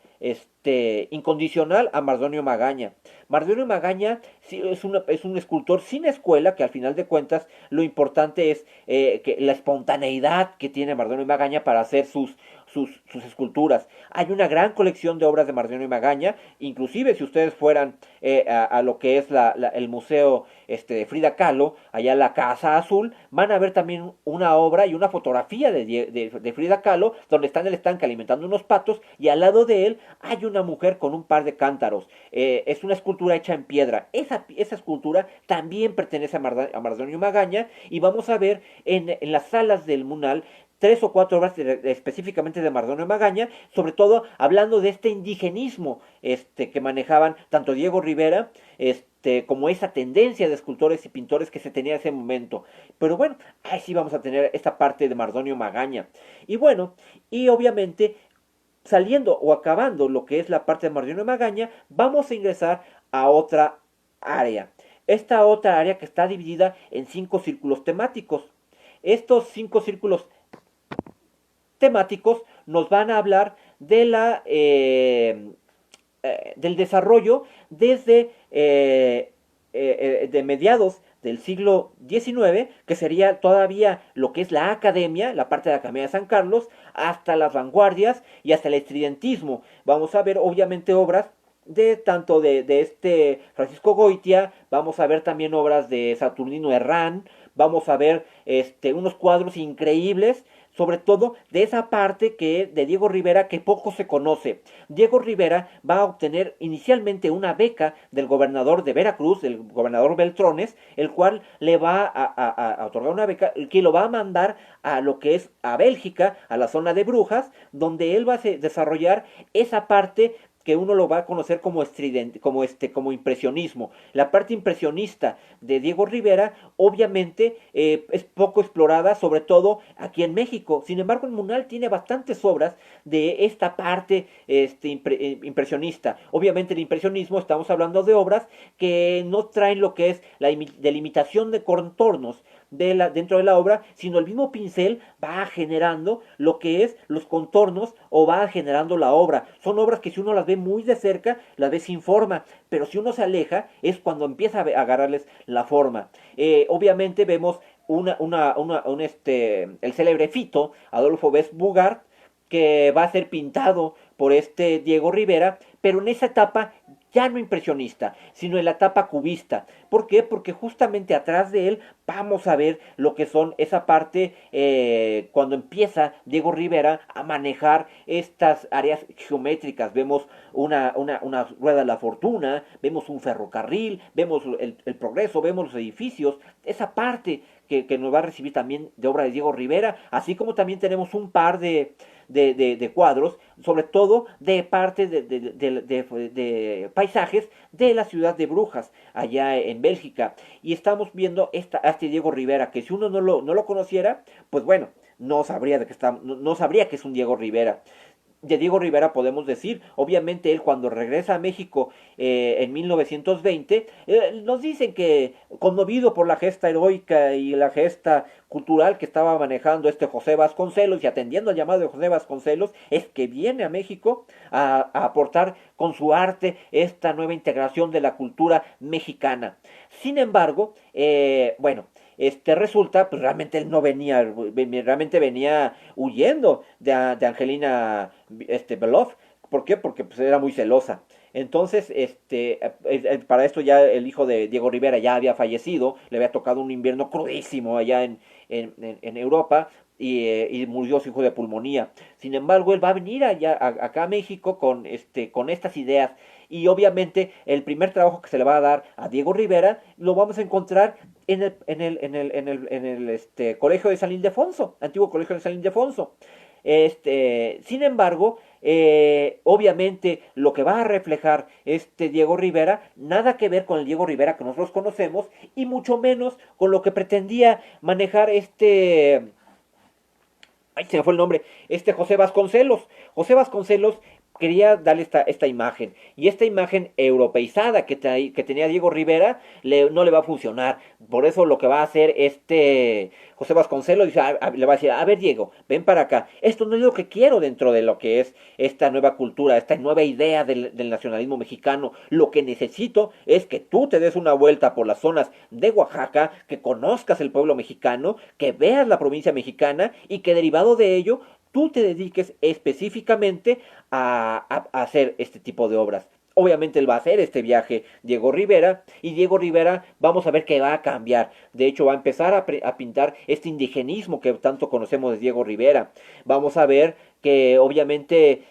incondicional a Mardonio Magaña. Mardonio Magaña es un escultor sin escuela, que al final de cuentas lo importante es que la espontaneidad que tiene Mardonio Magaña para hacer sus esculturas. Hay una gran colección de obras de Mardonio Magaña, inclusive si ustedes fueran a lo que es el museo de Frida Kahlo, allá en la Casa Azul, van a ver también una obra y una fotografía de Frida Kahlo, donde está en el estanque alimentando unos patos, y al lado de él hay una mujer con un par de cántaros. Es una escultura hecha en piedra. Esa escultura también pertenece a Mardonio Magaña, y vamos a ver en las salas del Munal 3 o 4 obras específicamente de Mardonio Magaña, sobre todo hablando de este indigenismo que manejaban tanto Diego Rivera como esa tendencia de escultores y pintores que se tenía en ese momento. Pero bueno, ahí sí vamos a tener esta parte de Mardonio Magaña. Y bueno, y obviamente saliendo o acabando lo que es la parte de Mardonio Magaña, vamos a ingresar a otra área. Esta otra área que está dividida en 5 círculos temáticos. Estos 5 círculos temáticos nos van a hablar del desarrollo desde de mediados del siglo XIX, que sería todavía lo que es la academia, la parte de la Academia de San Carlos, hasta las vanguardias y hasta el estridentismo. Vamos a ver obviamente obras de tanto de Francisco Goitia, vamos a ver también obras de Saturnino Herrán, vamos a ver unos cuadros increíbles, sobre todo de esa parte de Diego Rivera que poco se conoce. Diego Rivera va a obtener inicialmente una beca del gobernador de Veracruz, el gobernador Beltrones, el cual le va a otorgar una beca que lo va a mandar a lo que es a Bélgica, a la zona de Brujas, donde él va a desarrollar esa parte que uno lo va a conocer como estridente, como impresionismo. La parte impresionista de Diego Rivera, obviamente, es poco explorada, sobre todo aquí en México. Sin embargo, el Munal tiene bastantes obras de esta parte impresionista. Obviamente, el impresionismo, estamos hablando de obras que no traen lo que es la delimitación de contornos dentro de la obra, sino el mismo pincel va generando lo que es los contornos o va generando la obra. Son obras que si uno las ve muy de cerca, las ve sin forma, pero si uno se aleja es cuando empieza a agarrarles la forma. Obviamente vemos el célebre Fito, Adolfo Bess Bugart, que va a ser pintado por este Diego Rivera, pero en esa etapa ya no impresionista, sino en la etapa cubista. ¿Por qué? Porque justamente atrás de él vamos a ver lo que son esa parte cuando empieza Diego Rivera a manejar estas áreas geométricas. Vemos una rueda de la fortuna, vemos un ferrocarril, vemos el progreso, vemos los edificios, esa parte que nos va a recibir también de obra de Diego Rivera, así como también tenemos un par de cuadros, sobre todo de parte de paisajes de la ciudad de Brujas, allá en Bélgica. Y estamos viendo a este Diego Rivera, que si uno no lo conociera, pues bueno, no sabría, no sabría que es un Diego Rivera. De Diego Rivera podemos decir, obviamente él cuando regresa a México en 1920, nos dicen que conmovido por la gesta heroica y la gesta cultural que estaba manejando este José Vasconcelos y atendiendo al llamado de José Vasconcelos, es que viene a México a aportar con su arte esta nueva integración de la cultura mexicana. Sin embargo, bueno, resulta, pues realmente él no venía, realmente venía huyendo de Angelina Beloff. ¿Por qué? Porque pues era muy celosa. Entonces, para esto ya el hijo de Diego Rivera ya había fallecido, le había tocado un invierno crudísimo allá en Europa y murió su hijo de pulmonía. Sin embargo, él va a venir acá a México con estas ideas. Y obviamente el primer trabajo que se le va a dar a Diego Rivera lo vamos a encontrar en el colegio de San Ildefonso, antiguo colegio de San Ildefonso. Sin embargo, obviamente lo que va a reflejar este Diego Rivera, nada que ver con el Diego Rivera que nosotros conocemos y mucho menos con lo que pretendía manejar ay, se me fue el nombre, José Vasconcelos. José Vasconcelos quería darle esta imagen. Y esta imagen europeizada que tenía Diego Rivera no le va a funcionar. Por eso lo que va a hacer José Vasconcelos le va a decir, a ver Diego, ven para acá. Esto no es lo que quiero dentro de lo que es esta nueva cultura, esta nueva idea del nacionalismo mexicano. Lo que necesito es que tú te des una vuelta por las zonas de Oaxaca, que conozcas el pueblo mexicano, que veas la provincia mexicana y que derivado de ello tú te dediques específicamente a hacer este tipo de obras. Obviamente él va a hacer este viaje, Diego Rivera, y Diego Rivera vamos a ver que va a cambiar. De hecho, va a empezar a pintar este indigenismo que tanto conocemos de Diego Rivera. Vamos a ver que obviamente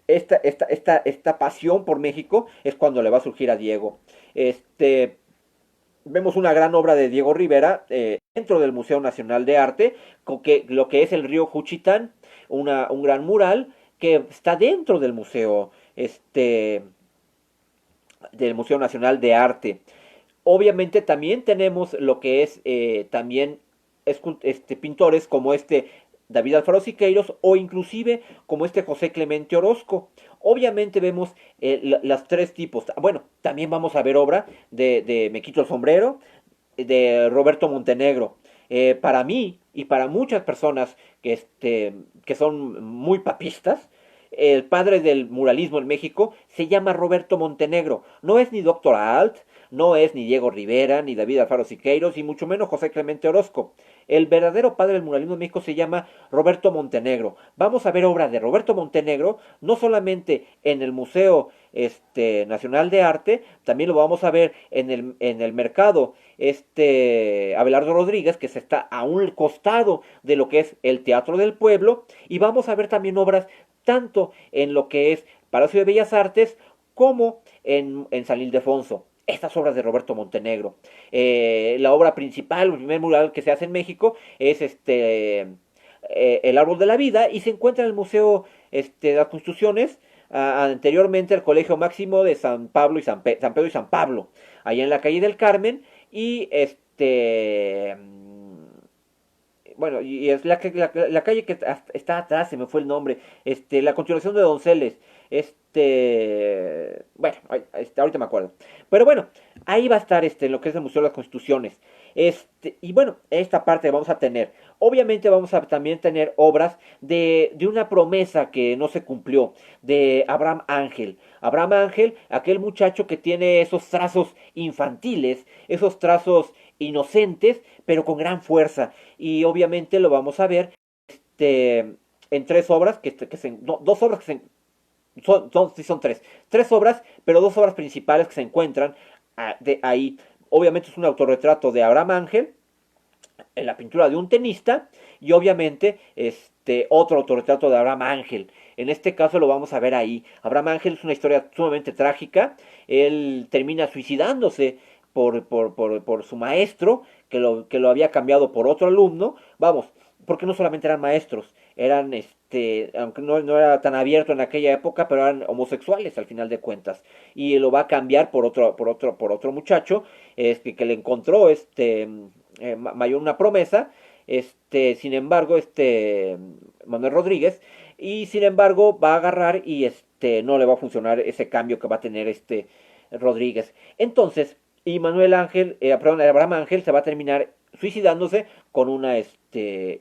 esta pasión por México es cuando le va a surgir a Diego. Vemos una gran obra de Diego Rivera dentro del Museo Nacional de Arte, con lo que es el río Juchitán, un gran mural que está dentro del museo, del Museo Nacional de Arte. Obviamente también tenemos lo que es también pintores como David Alfaro Siqueiros o inclusive como José Clemente Orozco. Obviamente vemos las tres tipos. Bueno, también vamos a ver obra de Me quito el sombrero, de Roberto Montenegro. Para mí y para muchas personas que son muy papistas, el padre del muralismo en México se llama Roberto Montenegro. No es ni Doctor Alt, no es ni Diego Rivera, ni David Alfaro Siqueiros, y mucho menos José Clemente Orozco. El verdadero padre del muralismo en México se llama Roberto Montenegro. Vamos a ver obra de Roberto Montenegro, no solamente en el Museo Nacional de Arte, también lo vamos a ver en el mercado Abelardo Rodríguez, que se está a un costado de lo que es el Teatro del Pueblo, y vamos a ver también obras tanto en lo que es Palacio de Bellas Artes como en San Ildefonso. Estas obras de Roberto Montenegro. La obra principal, el primer mural que se hace en México es El Árbol de la Vida y se encuentra en el Museo de las Constituciones, anteriormente el Colegio Máximo de San Pablo y San Pedro y San Pablo, allá en la calle del Carmen, y bueno, y es la calle que está atrás, se me fue el nombre, la continuación de Donceles, bueno, ahorita me acuerdo. Pero bueno, ahí va a estar lo que es el Museo de las Constituciones. Y bueno, esta parte vamos a tener. Obviamente vamos a también tener obras de una promesa que no se cumplió, de Abraham Ángel. Abraham Ángel, aquel muchacho que tiene esos trazos infantiles, esos trazos inocentes, pero con gran fuerza. Y obviamente lo vamos a ver en tres obras, no, dos obras que sí son tres. Tres obras, pero dos obras principales que se encuentran de ahí. Obviamente es un autorretrato de Abraham Ángel, en la pintura de un tenista, y obviamente otro autorretrato de Abraham Ángel. En este caso lo vamos a ver ahí. Abraham Ángel es una historia sumamente trágica. Él termina suicidándose por su maestro, que lo había cambiado por otro alumno. Vamos, porque no solamente eran maestros, eran, aunque no era tan abierto en aquella época, pero eran homosexuales al final de cuentas. Y lo va a cambiar por otro muchacho, que le encontró, mayor una promesa, sin embargo, Manuel Rodríguez, y sin embargo va a agarrar y no le va a funcionar ese cambio que va a tener Rodríguez. Entonces, y Manuel Ángel, perdón, Abraham Ángel se va a terminar suicidándose con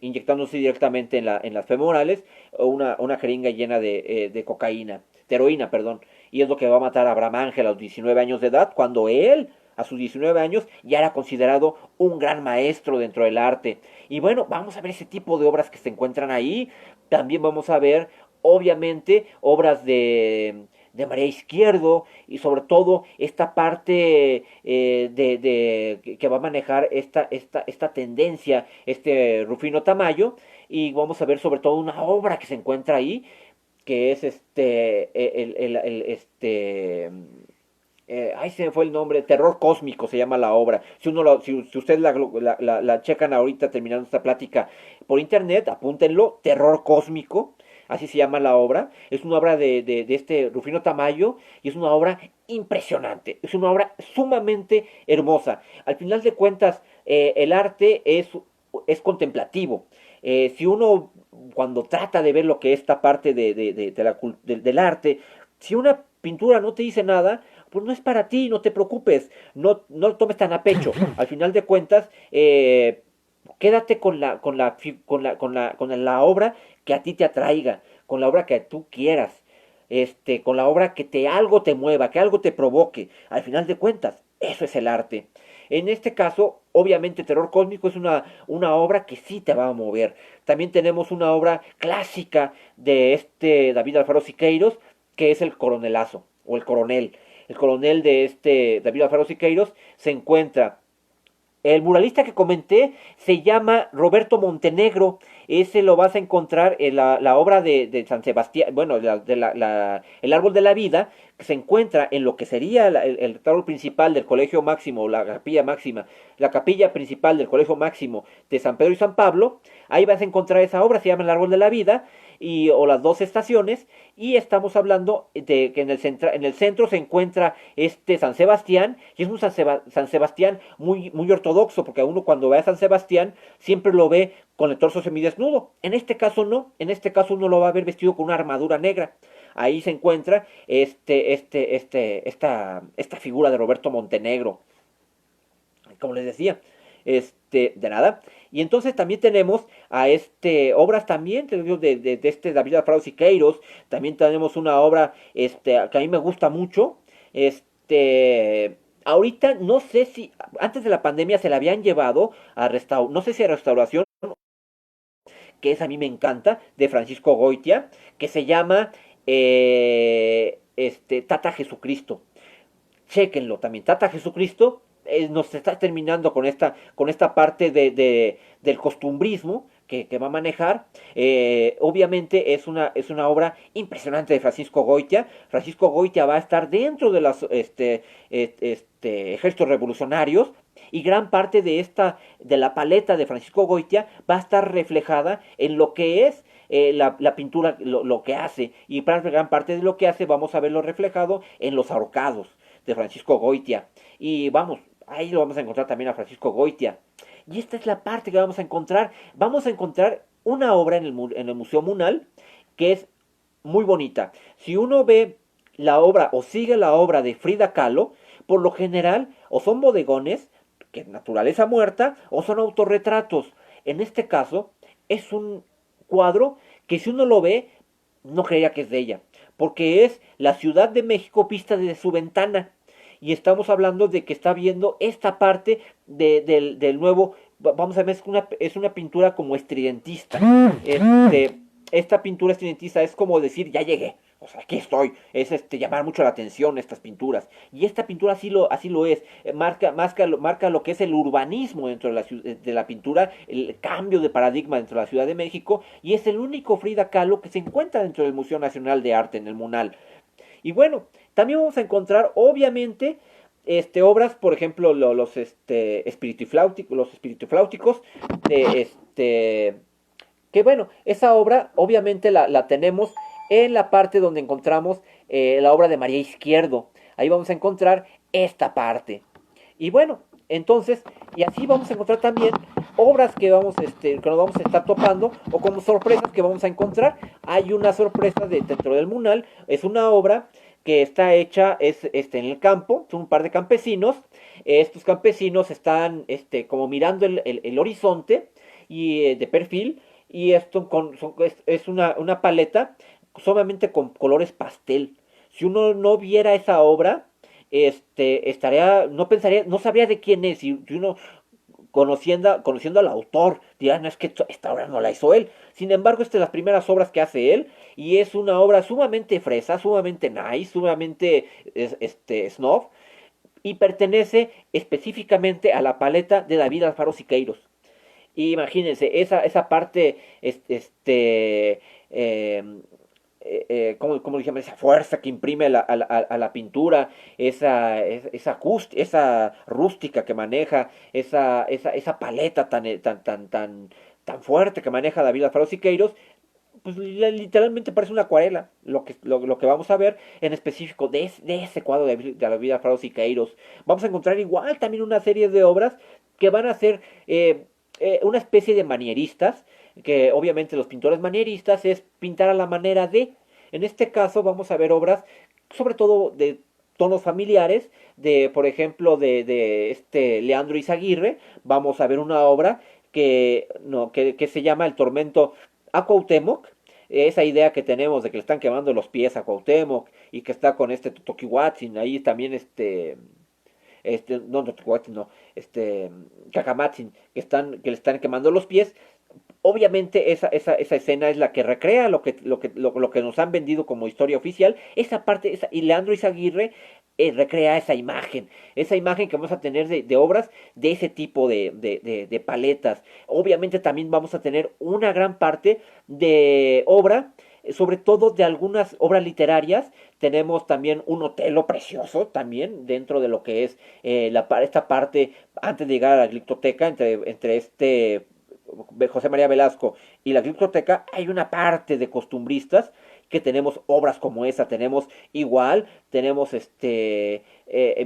inyectándose directamente en las femorales una jeringa llena de cocaína, de heroína, perdón, y es lo que va a matar a Abraham Ángel a los 19 años de edad, cuando él, a sus 19 años, ya era considerado un gran maestro dentro del arte. Y bueno, vamos a ver ese tipo de obras que se encuentran ahí. También vamos a ver, obviamente, obras de María Izquierdo, y sobre todo esta parte que va a manejar esta tendencia, Rufino Tamayo, y vamos a ver sobre todo una obra que se encuentra ahí, que es ay, se me fue el nombre, Terror Cósmico se llama la obra. Si ustedes la checan ahorita terminando esta plática por internet, apúntenlo, Terror Cósmico, así se llama la obra. Es una obra de Rufino Tamayo, y es una obra impresionante, es una obra sumamente hermosa. Al final de cuentas, el arte es contemplativo. Si uno, cuando trata de ver lo que es esta parte del arte, si una pintura no te dice nada, pues no es para ti, no te preocupes, no lo tomes tan a pecho. Al final de cuentas, quédate con la obra que a ti te atraiga, con la obra que tú quieras, con la obra algo te mueva, que algo te provoque. Al final de cuentas, eso es el arte. En este caso, obviamente, Terror Cósmico es una obra que sí te va a mover. También tenemos una obra clásica de David Alfaro Siqueiros, que es El Coronelazo, o El Coronel. El coronel de David Alfaro Siqueiros se encuentra. El muralista que comenté se llama Roberto Montenegro. Ese lo vas a encontrar en la obra de San Sebastián, bueno, el árbol de la vida, que se encuentra en lo que sería el retablo principal del Colegio Máximo, la capilla máxima, la capilla principal del Colegio Máximo de San Pedro y San Pablo. Ahí vas a encontrar esa obra, se llama El árbol de la vida, o las dos estaciones, y estamos hablando de que en el centro se encuentra San Sebastián, y es un San Sebastián muy ortodoxo, porque a uno cuando ve a San Sebastián siempre lo ve con el torso semidesnudo. En este caso no, en este caso uno lo va a ver vestido con una armadura negra. Ahí se encuentra esta figura de Roberto Montenegro, como les decía, de nada. Y entonces también tenemos a obras también de David Alfaro Siqueiros. También tenemos una obra que a mí me gusta mucho. Ahorita no sé si antes de la pandemia se la habían llevado a no sé si a restauración, que a mí me encanta, de Francisco Goitia, que se llama Tata Jesucristo. Chéquenlo también, Tata Jesucristo. Nos está terminando con esta parte del costumbrismo que va a manejar. Obviamente es una obra impresionante de Francisco Goitia. Francisco Goitia va a estar dentro de los ejércitos revolucionarios, y gran parte de la paleta de Francisco Goitia va a estar reflejada en lo que es la pintura, lo que hace, y gran parte de lo que hace vamos a verlo reflejado en los ahorcados de Francisco Goitia. Y vamos, ahí lo vamos a encontrar también a Francisco Goitia. Y esta es la parte que vamos a encontrar. Vamos a encontrar una obra en el Museo Munal que es muy bonita. Si uno ve la obra o sigue la obra de Frida Kahlo, por lo general o son bodegones, que es naturaleza muerta, o son autorretratos. En este caso, es un cuadro que si uno lo ve, no creía que es de ella, porque es la Ciudad de México vista desde su ventana. Y estamos hablando de que está viendo esta parte del nuevo, vamos a ver, es una pintura como estridentista. Esta pintura estridentista es como decir, ya llegué, o sea, aquí estoy. Es llamar mucho la atención estas pinturas. Y esta pintura así lo es. Marca lo que es el urbanismo dentro de la pintura, el cambio de paradigma dentro de la Ciudad de México. Y es el único Frida Kahlo que se encuentra dentro del Museo Nacional de Arte, en el MUNAL. Y bueno, también vamos a encontrar, obviamente, obras, por ejemplo, los espiritifláuticos, que bueno, esa obra obviamente la tenemos en la parte donde encontramos la obra de María Izquierdo. Ahí vamos a encontrar esta parte. Y bueno, entonces, y así vamos a encontrar también obras que nos vamos a estar topando, o como sorpresas que vamos a encontrar. Hay una sorpresa dentro del Munal. Es una obra que está hecha en el campo. Son un par de campesinos. Estos campesinos están como mirando el horizonte y de perfil. Y esto es una paleta solamente con colores pastel. Si uno no viera esa obra, no pensaría, no sabría de quién es. Si uno conociendo al autor, dirán, no, es que esta obra no la hizo él. Sin embargo, esta es las primeras obras que hace él, y es una obra sumamente fresa, sumamente nice, sumamente snob, y pertenece específicamente a la paleta de David Alfaro Siqueiros. Y imagínense, esa parte, ¿cómo llama? Esa fuerza que imprime a la pintura, esa rústica que maneja, esa paleta tan fuerte que maneja David Alfaro Siqueiros, pues literalmente parece una acuarela, lo que vamos a ver en específico de ese cuadro de David Alfaro Siqueiros. Vamos a encontrar igual también una serie de obras que van a ser una especie de manieristas, que obviamente los pintores manieristas es pintar a la manera de. En este caso vamos a ver obras sobre todo de tonos familiares, por ejemplo, de Leandro Izaguirre. Vamos a ver una obra que se llama El Tormento a Cuauhtémoc. Esa idea que tenemos de que le están quemando los pies a Cuauhtémoc y que está con Totoquihuatzin, ahí también no, no, Cacamatzin, que le están quemando los pies. Obviamente esa escena es la que recrea lo que nos han vendido como historia oficial. Esa parte, y Leandro Izaguirre recrea esa imagen que vamos a tener de obras de ese tipo de paletas. Obviamente también vamos a tener una gran parte de obra, sobre todo de algunas obras literarias. Tenemos también un Otelo precioso también dentro de lo que es esta parte antes de llegar a la gliptoteca, entre José María Velasco y la gliptoteca. Hay una parte de costumbristas que tenemos obras como esa. Tenemos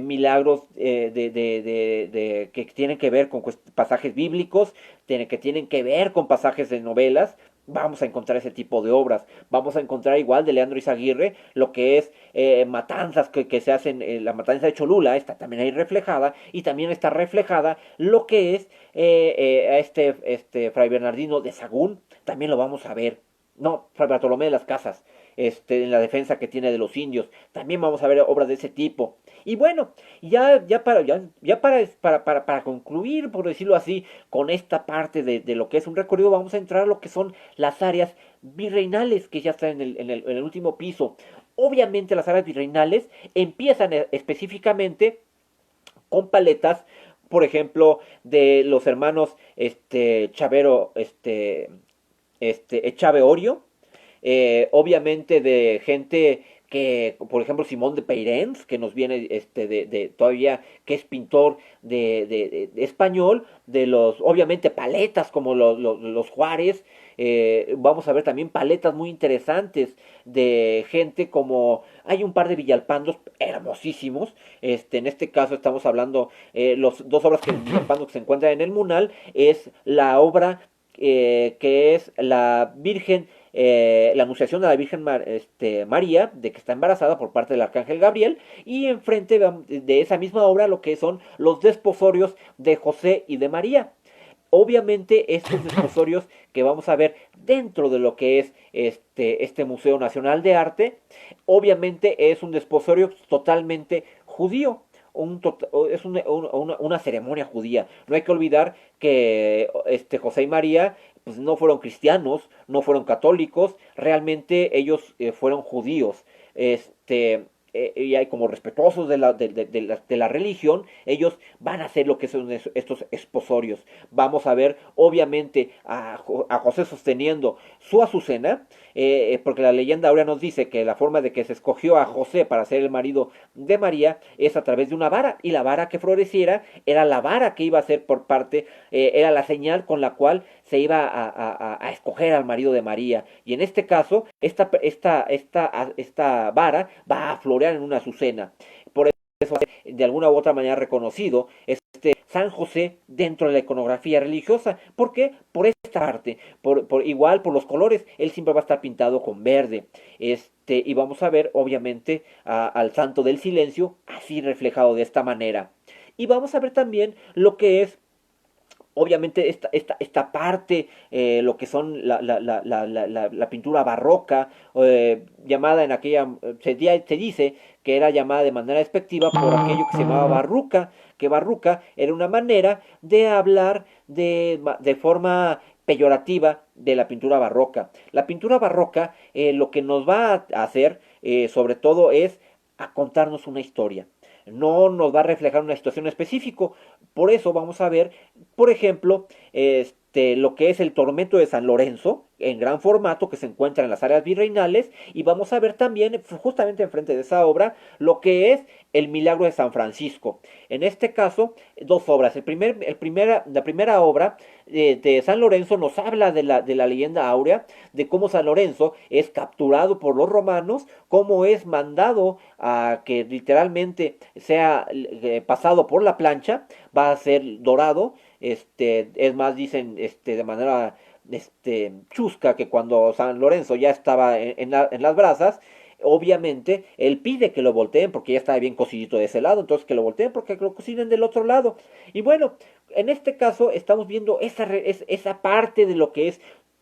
milagros que tienen que ver con pasajes bíblicos, que tienen que ver con pasajes de novelas. Vamos a encontrar ese tipo de obras. Vamos a encontrar igual de Leandro Izaguirre lo que es matanzas que se hacen, la matanza de Cholula, está también ahí reflejada. Y también está reflejada lo que es Fray Bernardino de Sahagún, también lo vamos a ver. No, Fray Bartolomé de las Casas, en la defensa que tiene de los indios, también vamos a ver obras de ese tipo. Y bueno, para concluir, por decirlo así, con esta parte de lo que es un recorrido, vamos a entrar a lo que son las áreas virreinales que ya están en el último piso. Obviamente las áreas virreinales empiezan específicamente con paletas, por ejemplo, de los hermanos Chavero, Echave Orio, obviamente de gente que, por ejemplo, Simón de Peirens, que nos viene todavía, que es pintor de español, obviamente paletas como los Juárez, Vamos a ver también paletas muy interesantes de gente como... Hay un par de Villalpandos hermosísimos. En este caso estamos hablando, los dos obras que Villalpando que se encuentran en el Munal es la obra que es la Virgen, la Anunciación de la Virgen María, de que está embarazada por parte del Arcángel Gabriel, y enfrente de esa misma obra lo que son los desposorios de José y de María. Obviamente estos desposorios que vamos a ver dentro de lo que es este Museo Nacional de Arte, obviamente es un desposorio totalmente judío. Es una ceremonia judía. No hay que olvidar que José y María pues, no fueron cristianos, no fueron católicos, realmente ellos fueron judíos. Y hay como respetuosos de la religión, ellos van a hacer lo que son estos esposorios. Vamos a ver, obviamente, a José sosteniendo su azucena, porque la leyenda ahora nos dice que la forma de que se escogió a José para ser el marido de María es a través de una vara, y la vara que floreciera era la vara que iba a ser por parte, era la señal con la cual se iba a escoger al marido de María. Y en este caso, esta vara va a florear en una azucena. Por eso, de alguna u otra manera reconocido, San José dentro de la iconografía religiosa. ¿Por qué? Por esta parte, igual por los colores, él siempre va a estar pintado con verde. Y vamos a ver, obviamente, al Santo del Silencio, así reflejado de esta manera. Y vamos a ver también lo que es obviamente esta parte, lo que son la pintura barroca, llamada en aquella, se dice que era llamada de manera despectiva por aquello que se llamaba barruca, que barruca era una manera de hablar de forma peyorativa de la pintura barroca. La pintura barroca lo que nos va a hacer sobre todo es a contarnos una historia. No nos va a reflejar una situación específica. Por eso vamos a ver, por ejemplo, lo que es el Tormento de San Lorenzo, en gran formato, que se encuentra en las áreas virreinales, y vamos a ver también, justamente enfrente de esa obra, lo que es el Milagro de San Francisco. En este caso, dos obras. La primera obra de San Lorenzo nos habla de la leyenda áurea, de cómo San Lorenzo es capturado por los romanos, cómo es mandado a que literalmente sea pasado por la plancha, va a ser dorado, es más, dicen de manera chusca, que cuando San Lorenzo ya estaba en las brasas, obviamente él pide que lo volteen porque ya estaba bien cocidito de ese lado, entonces que lo volteen porque lo cocinen del otro lado. Y bueno, en este caso estamos viendo esa parte de lo que es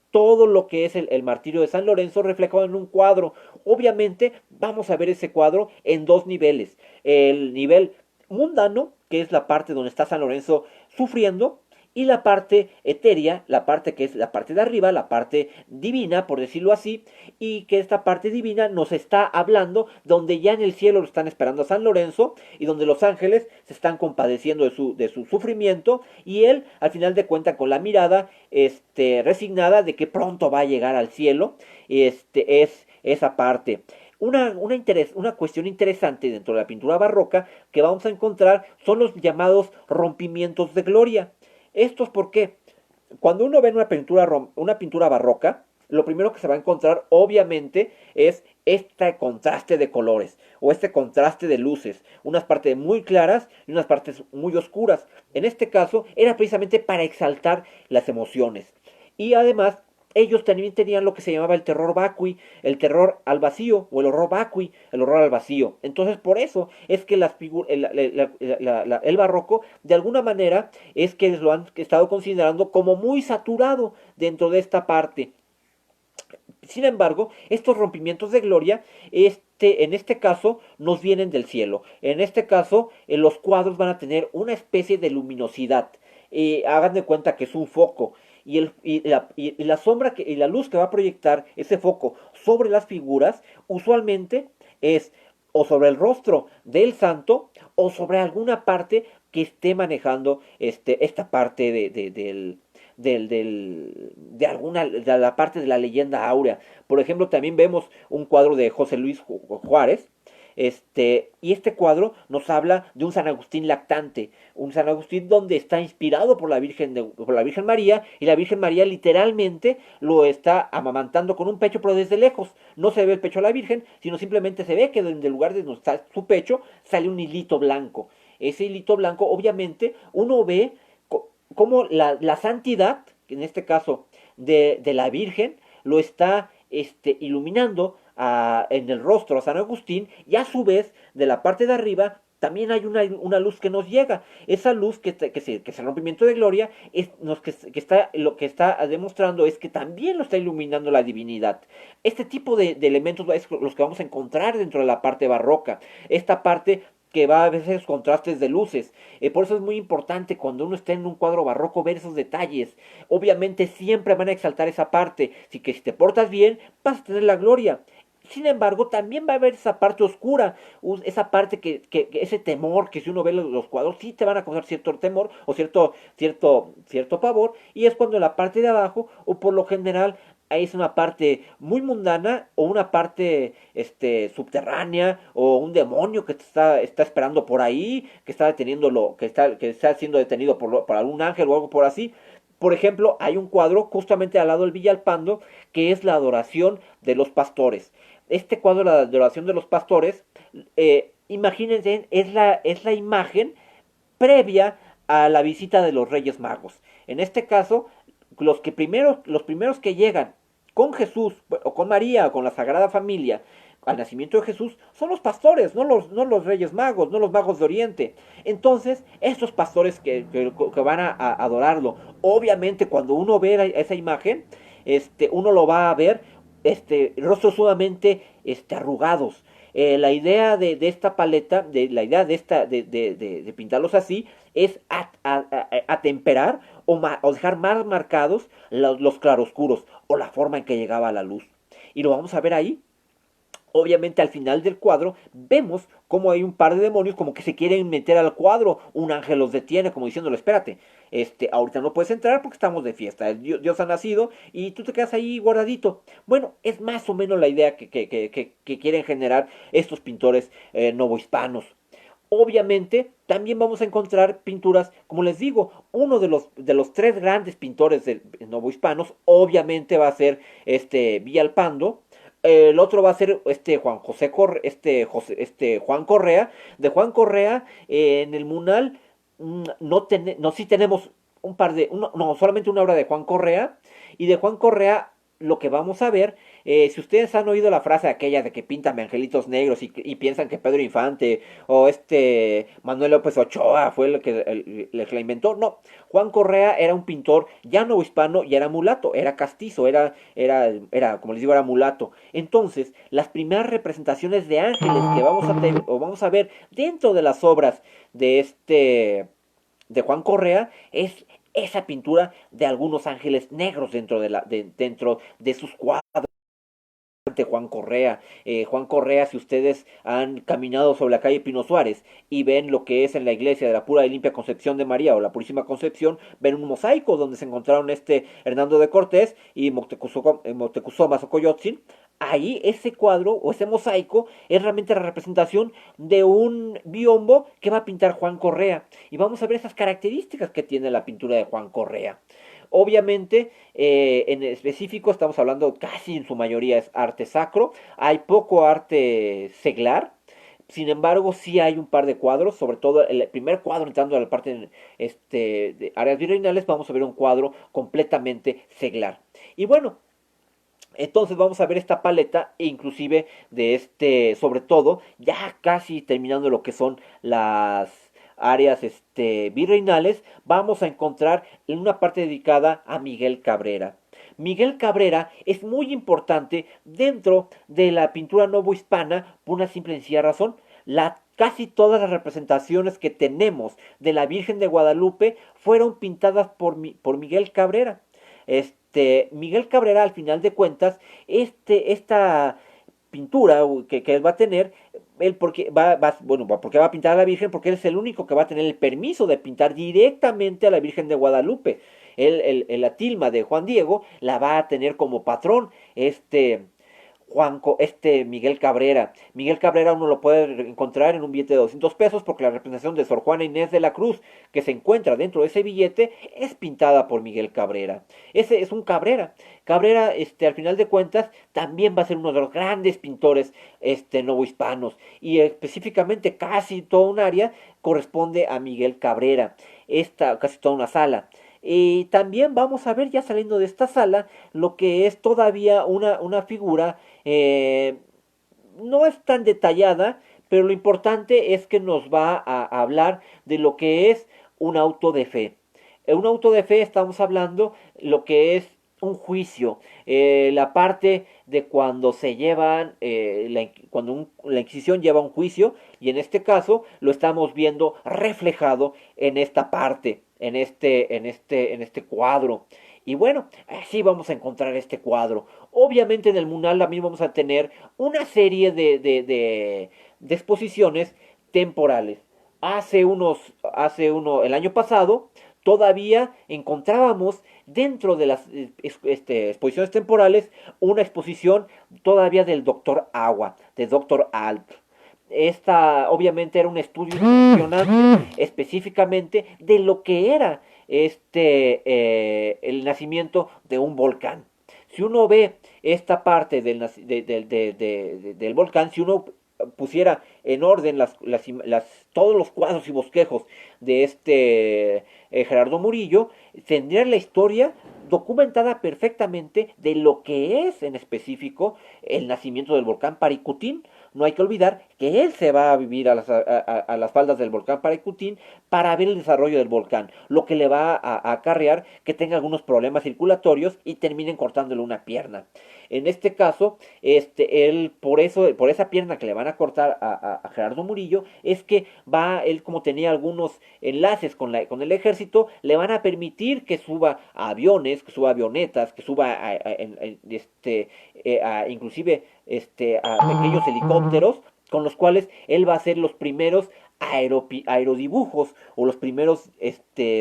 todo lo que es el martirio de San Lorenzo reflejado en un cuadro. Obviamente vamos a ver ese cuadro en dos niveles. El nivel mundano, que es la parte donde está San Lorenzo sufriendo, y la parte etérea, la parte que es la parte de arriba, la parte divina, por decirlo así, y que esta parte divina nos está hablando donde ya en el cielo lo están esperando a San Lorenzo, y donde los ángeles se están compadeciendo de su sufrimiento, y él al final de cuentas con la mirada resignada de que pronto va a llegar al cielo. Es esa parte. Una cuestión interesante dentro de la pintura barroca que vamos a encontrar son los llamados rompimientos de gloria. ¿Estos por qué? Cuando uno ve una pintura barroca, lo primero que se va a encontrar obviamente es este contraste de colores o este contraste de luces, unas partes muy claras y unas partes muy oscuras. En este caso era precisamente para exaltar las emociones. Y además ellos también tenían lo que se llamaba el terror vacui, el terror al vacío, o el horror vacui, el horror al vacío. Entonces, por eso es que el barroco, de alguna manera, es que lo han estado considerando como muy saturado dentro de esta parte. Sin embargo, estos rompimientos de gloria, en este caso, nos vienen del cielo. En este caso, los cuadros van a tener una especie de luminosidad. Hagan de cuenta que es un foco. Y la sombra y la luz que va a proyectar ese foco sobre las figuras, usualmente es o sobre el rostro del santo o sobre alguna parte que esté manejando esta parte de la parte de la leyenda áurea. Por ejemplo, también vemos un cuadro de José Luis Juárez, Y este cuadro nos habla de un San Agustín lactante, un San Agustín donde está inspirado por la Virgen María, y la Virgen María literalmente lo está amamantando con un pecho, pero desde lejos. No se ve el pecho de la Virgen, sino simplemente se ve que en el lugar de donde está su pecho sale un hilito blanco. Ese hilito blanco, obviamente, uno ve cómo la santidad, en este caso de la Virgen, lo está iluminando en el rostro a San Agustín, y a su vez de la parte de arriba también hay una luz que nos llega. Esa luz que es el rompimiento de gloria, lo que está demostrando es que también lo está iluminando la divinidad. Este tipo de elementos es los que vamos a encontrar dentro de la parte barroca. Esta parte que va a veces contrastes de luces. Por eso es muy importante cuando uno está en un cuadro barroco ver esos detalles. Obviamente siempre van a exaltar esa parte. Así que si te portas bien, vas a tener la gloria. Sin embargo, también va a haber esa parte oscura, esa parte ese temor que si uno ve los cuadros, sí te van a causar cierto temor o cierto pavor, y es cuando la parte de abajo, o por lo general, ahí es una parte muy mundana, o una parte subterránea, o un demonio que está esperando por ahí, que está deteniéndolo, que está siendo detenido por algún ángel o algo por así. Por ejemplo, hay un cuadro justamente al lado del Villalpando, que es la adoración de los pastores. Este cuadro, la adoración de los pastores, imagínense, es la imagen previa a la visita de los Reyes Magos. En este caso, los primeros que llegan con Jesús, o con María, o con la Sagrada Familia, al nacimiento de Jesús, son los pastores, no los Reyes Magos, no los magos de Oriente. Entonces, estos pastores que van a adorarlo, obviamente cuando uno ve esa imagen, uno lo va a ver, rostros sumamente arrugados. La idea de esta paleta, la idea de pintarlos así, es atemperar o dejar más marcados los claroscuros, o la forma en que llegaba la luz. Y lo vamos a ver ahí. Obviamente al final del cuadro vemos como hay un par de demonios como que se quieren meter al cuadro. Un ángel los detiene como diciéndole, espérate, ahorita no puedes entrar porque estamos de fiesta. Dios ha nacido y tú te quedas ahí guardadito. Bueno, es más o menos la idea que quieren generar estos pintores novohispanos. Obviamente, también vamos a encontrar pinturas, como les digo, uno de los tres grandes pintores novohispanos, obviamente va a ser Villalpando. El otro va a ser Juan Correa. De Juan Correa, en el Munal, no, sí tenemos no, solamente una obra de Juan Correa. Y de Juan Correa, lo que vamos a ver, si ustedes han oído la frase aquella de que píntame angelitos negros, y piensan que Pedro Infante o Manuel López Ochoa fue el que la inventó, no. Juan Correa era un pintor ya no hispano y era mulato, era castizo, como les digo, era mulato. Entonces, las primeras representaciones de ángeles que vamos a ver dentro de las obras de Juan Correa es esa pintura de algunos ángeles negros dentro de sus cuadros. Juan Correa. Juan Correa, si ustedes han caminado sobre la calle Pino Suárez y ven lo que es en la iglesia de la Pura y Limpia Concepción de María, o la Purísima Concepción, ven un mosaico donde se encontraron Hernando de Cortés y Moctezuma Xocoyotzin. Ahí ese cuadro o ese mosaico es realmente la representación de un biombo que va a pintar Juan Correa. Y vamos a ver esas características que tiene la pintura de Juan Correa. Obviamente, en específico estamos hablando casi en su mayoría es arte sacro. Hay poco arte seglar. Sin embargo, sí hay un par de cuadros, sobre todo el primer cuadro entrando a la parte de áreas virreinales, vamos a ver un cuadro completamente seglar. Y bueno, entonces vamos a ver esta paleta, inclusive sobre todo, ya casi terminando lo que son las áreas virreinales, vamos a encontrar en una parte dedicada a Miguel Cabrera. Miguel Cabrera es muy importante dentro de la pintura novohispana por una simple y sencilla razón. Casi todas las representaciones que tenemos de la Virgen de Guadalupe fueron pintadas por Miguel Cabrera. Miguel Cabrera, al final de cuentas, esta pintura que él va a tener, porque va a pintar a la Virgen, porque él es el único que va a tener el permiso de pintar directamente a la Virgen de Guadalupe. La tilma de Juan Diego la va a tener como patrón Miguel Cabrera. Miguel Cabrera uno lo puede encontrar en un billete de 200 pesos porque la representación de Sor Juana Inés de la Cruz que se encuentra dentro de ese billete es pintada por Miguel Cabrera. Ese es un Cabrera. Cabrera, al final de cuentas, también va a ser uno de los grandes pintores novohispanos. Y específicamente casi toda un área corresponde a Miguel Cabrera. Casi toda una sala. Y también vamos a ver, ya saliendo de esta sala, lo que es todavía una figura, no es tan detallada, pero lo importante es que nos va a hablar de lo que es un auto de fe. En un auto de fe estamos hablando lo que es un juicio, la parte de cuando se llevan, la Inquisición lleva un juicio, y en este caso lo estamos viendo reflejado en esta parte, en este cuadro. Y bueno, así vamos a encontrar este cuadro. Obviamente en el Munal también vamos a tener una serie de exposiciones temporales. El año pasado, todavía encontrábamos dentro de las exposiciones temporales una exposición todavía del Doctor Agua, de Doctor Alt. Esta obviamente era un estudio impresionante específicamente de lo que era el nacimiento de un volcán. Si uno ve esta parte del volcán, si uno pusiera en orden todos los cuadros y bosquejos de Gerardo Murillo, tendría la historia documentada perfectamente de lo que es en específico el nacimiento del volcán Paricutín. No hay que olvidar que él se va a vivir a las faldas del volcán Paricutín para ver el desarrollo del volcán, lo que le va a acarrear que tenga algunos problemas circulatorios y terminen cortándole una pierna. En este caso, él por esa pierna que le van a cortar a Gerardo Murillo, es que él como tenía algunos enlaces con el ejército, le van a permitir que suba a aviones, que suba a avionetas, que suba inclusive a pequeños helicópteros, con los cuales él va a hacer los primeros aerodibujos o los primeros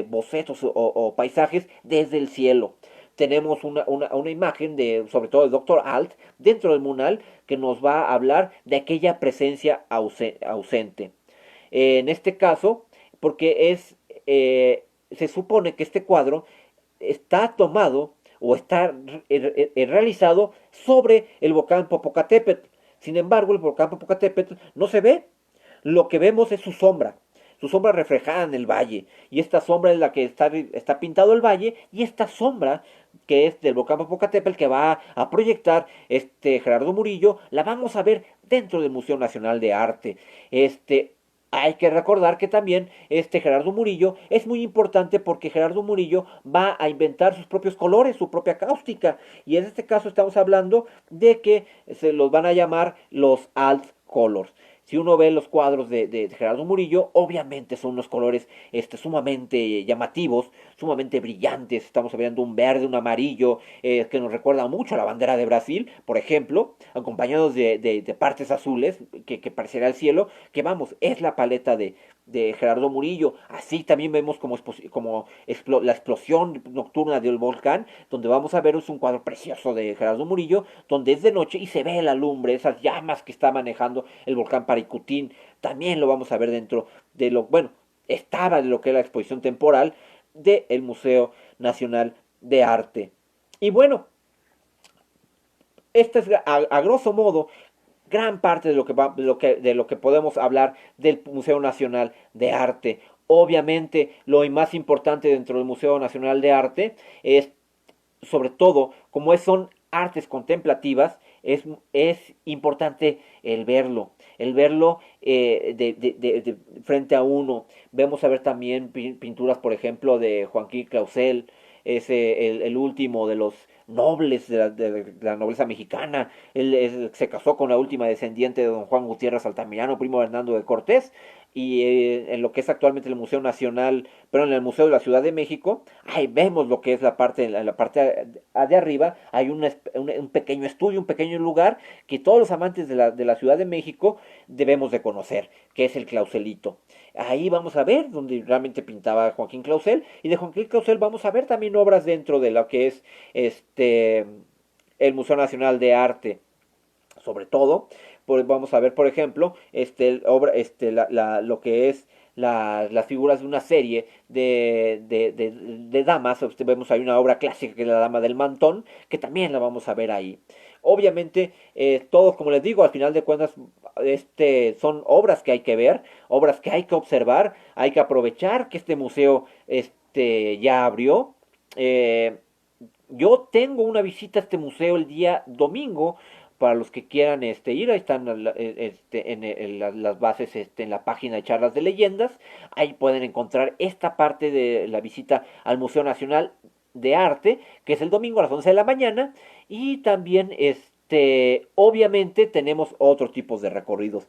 bocetos o paisajes desde el cielo. Tenemos una imagen sobre todo del Doctor Alt dentro del Munal que nos va a hablar de aquella presencia ausente. En este caso, porque se supone que este cuadro está tomado o está realizado sobre el volcán Popocatépetl. Sin embargo, el volcán Popocatépetl no se ve. Lo que vemos es su sombra reflejada en el valle. Y esta sombra es la que está pintado el valle, y esta sombra que es del volcán Popocatépetl que va a proyectar Gerardo Murillo, la vamos a ver dentro del Museo Nacional de Arte. Hay que recordar que también Gerardo Murillo es muy importante porque Gerardo Murillo va a inventar sus propios colores, su propia cáustica. Y en este caso estamos hablando de que se los van a llamar los alt colors. Si uno ve los cuadros de Gerardo Murillo, obviamente son unos colores sumamente llamativos, sumamente brillantes. Estamos viendo un verde, un amarillo, que nos recuerda mucho a la bandera de Brasil, por ejemplo, acompañados de partes azules, que pareciera el cielo, que vamos, es la paleta de Gerardo Murillo. Así también vemos la explosión nocturna del volcán, donde vamos a ver un cuadro precioso de Gerardo Murillo, donde es de noche y se ve la lumbre, esas llamas que está manejando el volcán Paricutín. También lo vamos a ver dentro estaba de lo que es la exposición temporal del Museo Nacional de Arte. Y bueno, esta es a grosso modo gran parte de lo que podemos hablar del Museo Nacional de Arte. Obviamente, lo más importante dentro del Museo Nacional de Arte es, sobre todo, como son artes contemplativas, es importante el verlo frente a uno. Vemos a ver también pinturas, por ejemplo, de Joaquín Clausel, es el último de los nobles de la nobleza mexicana. Él se casó con la última descendiente de don Juan Gutiérrez Altamirano, primo de Hernando de Cortés, y en lo que es actualmente el Museo Nacional, pero en el Museo de la Ciudad de México, ahí vemos lo que es la parte de arriba, hay un pequeño estudio, un pequeño lugar que todos los amantes de la Ciudad de México debemos de conocer, que es el Clauselito. Ahí vamos a ver donde realmente pintaba Joaquín Clausel, y de Joaquín Clausel vamos a ver también obras dentro de lo que es el Museo Nacional de Arte. sobre todo. Vamos a ver, por ejemplo, lo que es las figuras de una serie de damas. Vemos ahí una obra clásica que es la Dama del Mantón, que también la vamos a ver ahí. Obviamente, todos, como les digo, al final de cuentas, son obras que hay que ver, obras que hay que observar, hay que aprovechar que este museo ya abrió. Eh, yo tengo una visita a este museo el día domingo. Para los que quieran ir, ahí están las bases en la página de charlas de leyendas. Ahí pueden encontrar esta parte de la visita al Museo Nacional de Arte, que es el domingo a las 11 de la mañana. Y también, obviamente, tenemos otros tipos de recorridos.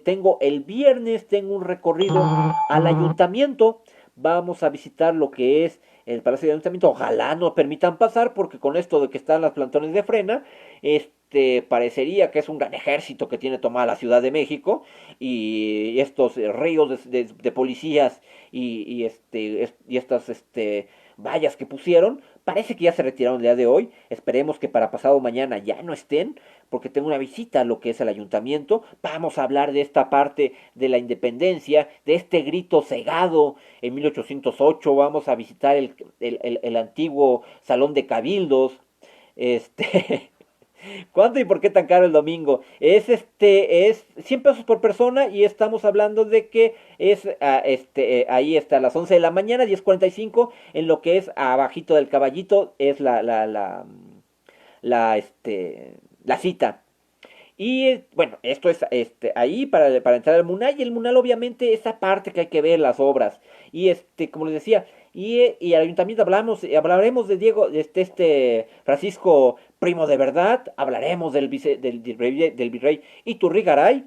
Tengo el viernes, tengo un recorrido al ayuntamiento. Vamos a visitar lo que es el Palacio de Ayuntamiento. Ojalá nos permitan pasar, porque con esto de que están las plantones de frena, parecería que es un gran ejército que tiene tomada la Ciudad de México, y estos ríos de policías y estas vallas que pusieron, parece que ya se retiraron el día de hoy. Esperemos que para pasado mañana ya no estén, porque tengo una visita a lo que es el ayuntamiento. Vamos a hablar de esta parte de la independencia, de este grito cegado en 1808. Vamos a visitar el antiguo Salón de Cabildos. Este, ¿Cuánto y por qué tan caro el domingo? Es 100 pesos por persona, y estamos hablando de que ahí está a las 11 de la mañana, 10:45, en lo que es abajito del Caballito, es la cita. Y bueno, esto es ahí para entrar al Munal. Y el Munal, obviamente, esa parte que hay que ver las obras. Y como les decía, y al ayuntamiento hablaremos de Diego, Francisco Primo de Verdad. Hablaremos del virrey Iturrigaray.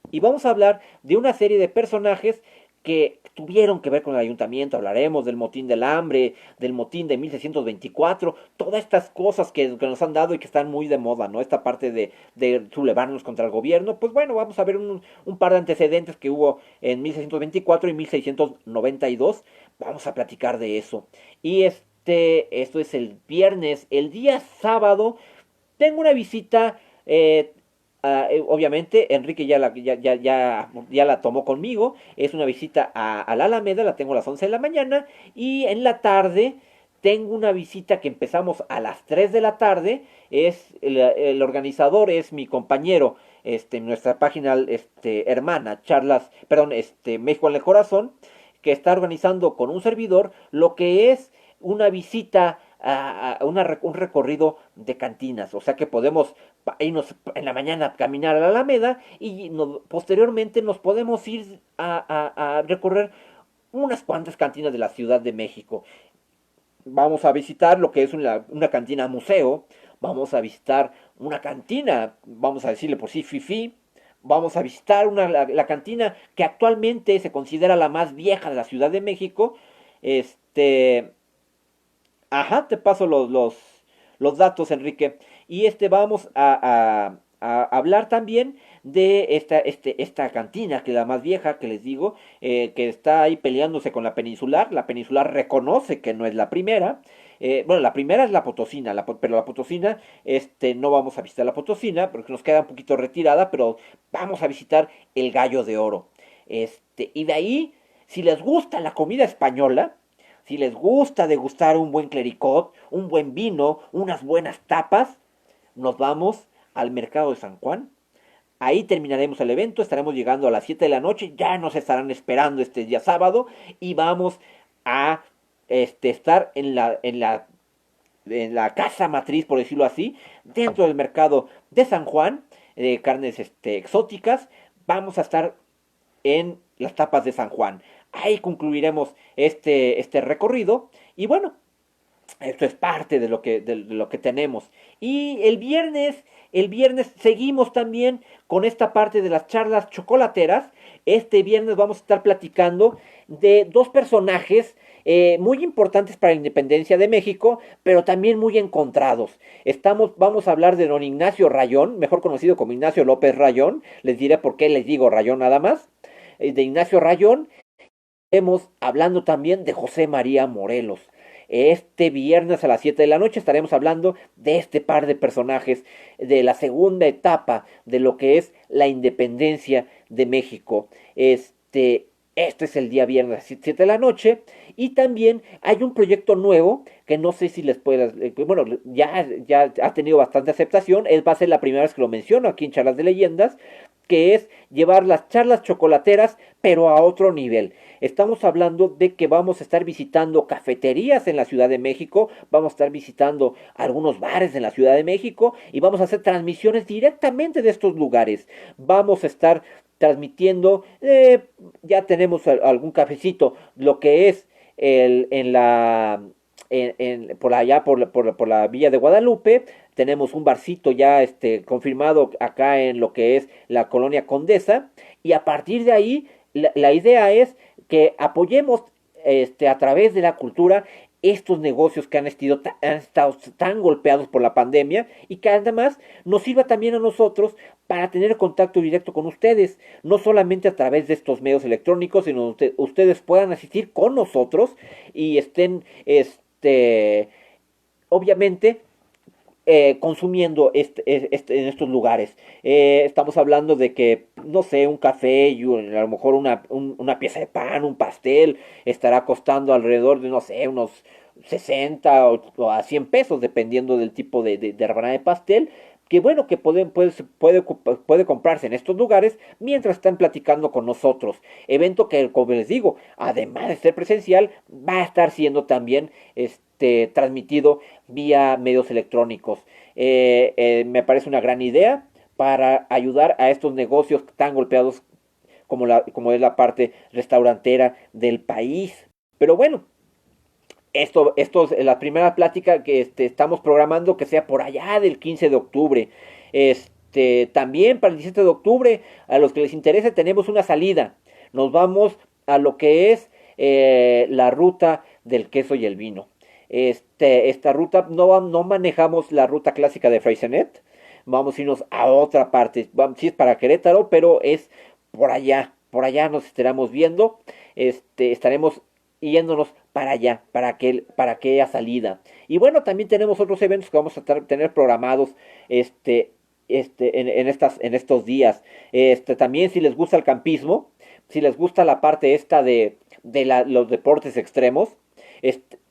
Y vamos a hablar de una serie de personajes que tuvieron que ver con el ayuntamiento. Hablaremos del motín del hambre, del motín de 1624, todas estas cosas que nos han dado y que están muy de moda, ¿no? Esta parte de sublevarnos contra el gobierno. Pues bueno, vamos a ver un par de antecedentes que hubo en 1624 y 1692. Vamos a platicar de eso. Y esto es el viernes. El día sábado tengo una visita. Obviamente Enrique ya la tomó conmigo. Es una visita a la Alameda. La tengo a las 11 de la mañana. Y en la tarde tengo una visita que empezamos a las 3 de la tarde. El organizador es mi compañero, nuestra página hermana, charlas, perdón, México en el Corazón, que está organizando con un servidor lo que es una visita un recorrido de cantinas. O sea que podemos irnos en la mañana a caminar a la Alameda, y posteriormente nos podemos ir a recorrer unas cuantas cantinas de la Ciudad de México. Vamos a visitar lo que es una cantina museo. Vamos a visitar una cantina, vamos a decirle por sí, fifi. Vamos a visitar la cantina que actualmente se considera la más vieja de la Ciudad de México. Ajá, te paso los datos, Enrique. Y vamos a hablar también de esta cantina, que es la más vieja, que les digo, que está ahí peleándose con la Peninsular. La Peninsular reconoce que no es la primera. Bueno, la primera es la Potosina, pero la Potosina, no vamos a visitar la Potosina, porque nos queda un poquito retirada, pero vamos a visitar el Gallo de Oro. Y de ahí, si les gusta la comida española, si les gusta degustar un buen clericot, un buen vino, unas buenas tapas, nos vamos al mercado de San Juan. Ahí terminaremos el evento, estaremos llegando a las 7 de la noche, ya nos estarán esperando este día sábado, y vamos a estar en la casa matriz, por decirlo así, dentro del mercado de San Juan, de carnes exóticas. Vamos a estar en las tapas de San Juan. Ahí concluiremos este recorrido. Y bueno, esto es parte de lo que tenemos. Y el viernes seguimos también con esta parte de las charlas chocolateras. Este viernes vamos a estar platicando de dos personajes muy importantes para la independencia de México, pero también muy encontrados. Vamos a hablar de don Ignacio Rayón, mejor conocido como Ignacio López Rayón. Les diré por qué les digo Rayón nada más. De Ignacio Rayón. Estamos hablando también de José María Morelos. Este viernes a las 7 de la noche estaremos hablando de este par de personajes, de la segunda etapa de lo que es la independencia de México. Este es el día viernes a las 7 de la noche. Y también hay un proyecto nuevo que no sé si les puedas, bueno, ya ha tenido bastante aceptación. Va a ser la primera vez que lo menciono aquí en Charlas de Leyendas, que es llevar las charlas chocolateras, pero a otro nivel. Estamos hablando de que vamos a estar visitando cafeterías en la Ciudad de México, vamos a estar visitando algunos bares en la Ciudad de México y vamos a hacer transmisiones directamente de estos lugares. Vamos a estar transmitiendo, ya tenemos algún cafecito, lo que es en la por allá por la Villa de Guadalupe. Tenemos un barcito ya confirmado acá en lo que es la colonia Condesa, y a partir de ahí la idea es que apoyemos a través de la cultura estos negocios que han estado tan golpeados por la pandemia, y que además nos sirva también a nosotros para tener contacto directo con ustedes, no solamente a través de estos medios electrónicos, sino que ustedes puedan asistir con nosotros y estén obviamente consumiendo en estos lugares. Estamos hablando de que, no sé, un café y a lo mejor una pieza de pan, un pastel, estará costando alrededor de, no sé, unos 60 o a 100 pesos, dependiendo del tipo de rebanada de pastel. Que bueno, que puede comprarse en estos lugares mientras están platicando con nosotros. Evento que, como les digo, además de ser presencial, va a estar siendo también transmitido vía medios electrónicos. Me parece una gran idea para ayudar a estos negocios tan golpeados como es la parte restaurantera del país. Pero bueno, esto es la primera plática que estamos programando, que sea por allá del 15 de octubre. También para el 17 de octubre, a los que les interese, tenemos una salida. Nos vamos a lo que es la ruta del queso y el vino. Esta ruta, no manejamos la ruta clásica de Freycinet. Vamos a irnos a otra parte. Sí es para Querétaro, pero es por allá. Por allá nos estaremos viendo. Estaremos yéndonos para allá, para aquella salida. Y bueno, también tenemos otros eventos que vamos a tener programados en estos días. También, si les gusta el campismo, si les gusta la parte esta de los deportes extremos,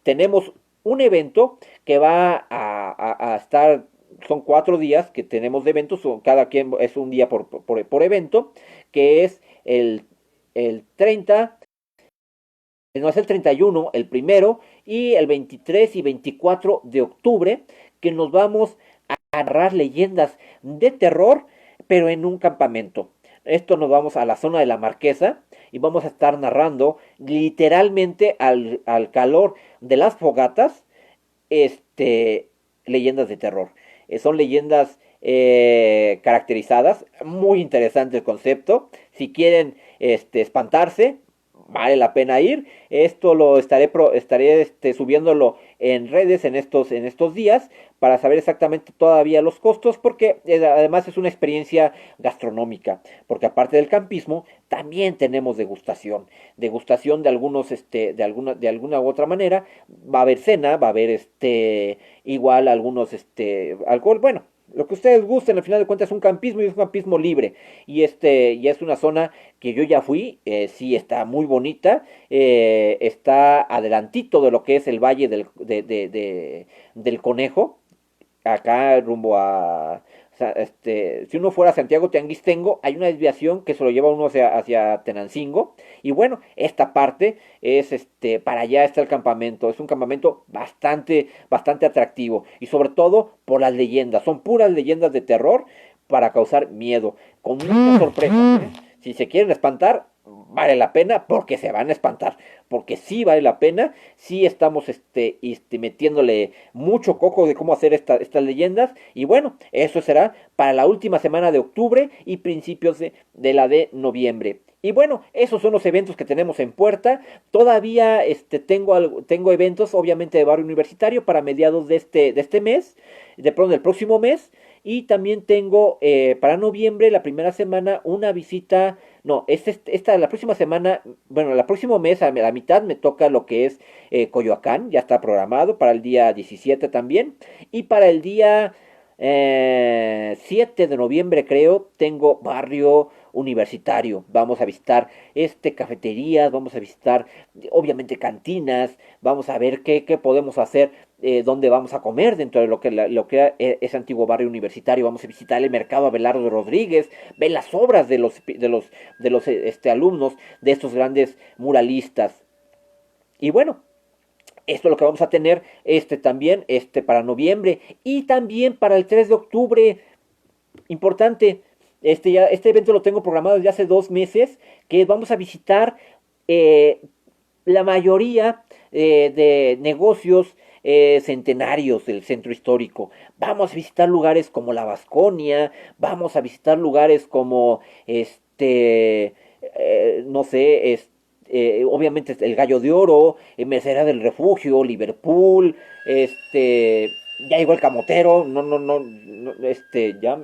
tenemos un evento que va a estar, son 4 días que tenemos de eventos, cada quien es un día por evento, que es el 30, no es el 31, el primero, y el 23 y 24 de octubre, que nos vamos a narrar leyendas de terror, pero en un campamento. Esto nos vamos a la zona de la Marquesa y vamos a estar narrando literalmente al calor de las fogatas, leyendas de terror. Son leyendas caracterizadas, muy interesante el concepto. Si quieren espantarse, vale la pena ir. Esto lo estaré subiéndolo en redes en estos días para saber exactamente todavía los costos, porque además es una experiencia gastronómica, porque aparte del campismo también tenemos degustación de algunos de alguna u otra manera. Va a haber cena, va a haber igual algunos alcohol, bueno, lo que ustedes gusten. Al final de cuentas es un campismo, y es un campismo libre, y ya es una zona que yo ya fui. Sí, está muy bonita, está adelantito de lo que es el Valle del Conejo, acá rumbo a, o sea, si uno fuera a Santiago Tianguistengo, hay una desviación que se lo lleva uno hacia Tenancingo. Y bueno, esta parte es para allá está el campamento. Es un campamento bastante atractivo, y sobre todo por las leyendas. Son puras leyendas de terror para causar miedo, con muchas sorpresas. Si se quieren espantar, vale la pena, porque se van a espantar, porque sí vale la pena. Sí estamos metiéndole mucho coco de cómo hacer estas leyendas. Y bueno, eso será para la última semana de octubre y principios de la de noviembre. Y bueno, esos son los eventos que tenemos en puerta. Todavía tengo eventos, obviamente, de barrio universitario para mediados de este mes, de pronto del próximo mes. Y también tengo para noviembre, la primera semana, una visita No, la próxima semana, bueno, la próximo mes, a la mitad, me toca lo que es Coyoacán, ya está programado para el día 17 también. Y para el día 7 de noviembre, creo, tengo Barrio Universitario. Vamos a visitar cafeterías, vamos a visitar, obviamente, cantinas, vamos a ver qué podemos hacer, dónde vamos a comer dentro de lo que era ese antiguo barrio universitario. Vamos a visitar el mercado Abelardo Rodríguez, ver las obras de los alumnos de estos grandes muralistas. Y bueno, esto es lo que vamos a tener también para noviembre y también para el 3 de octubre. Importante, este evento lo tengo programado desde hace 2 meses, que vamos a visitar la mayoría de negocios centenarios del centro histórico. Vamos a visitar lugares como la Vasconia, vamos a visitar lugares como no sé, obviamente el Gallo de Oro, Merced del Refugio, Liverpool, ya llegó el Camotero, no, ya,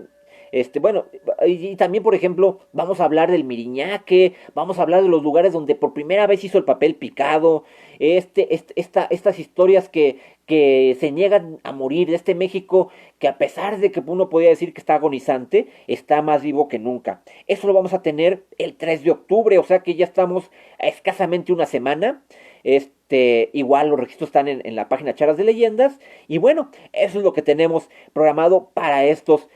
bueno, y también, por ejemplo, vamos a hablar del Miriñaque, vamos a hablar de los lugares donde por primera vez hizo el papel picado, estas historias que se niegan a morir, de este México que, a pesar de que uno podía decir que está agonizante, está más vivo que nunca. Eso lo vamos a tener el 3 de octubre, o sea que ya estamos a escasamente una semana. Igual los registros están en la página Charlas de Leyendas. Y bueno, eso es lo que tenemos programado para estos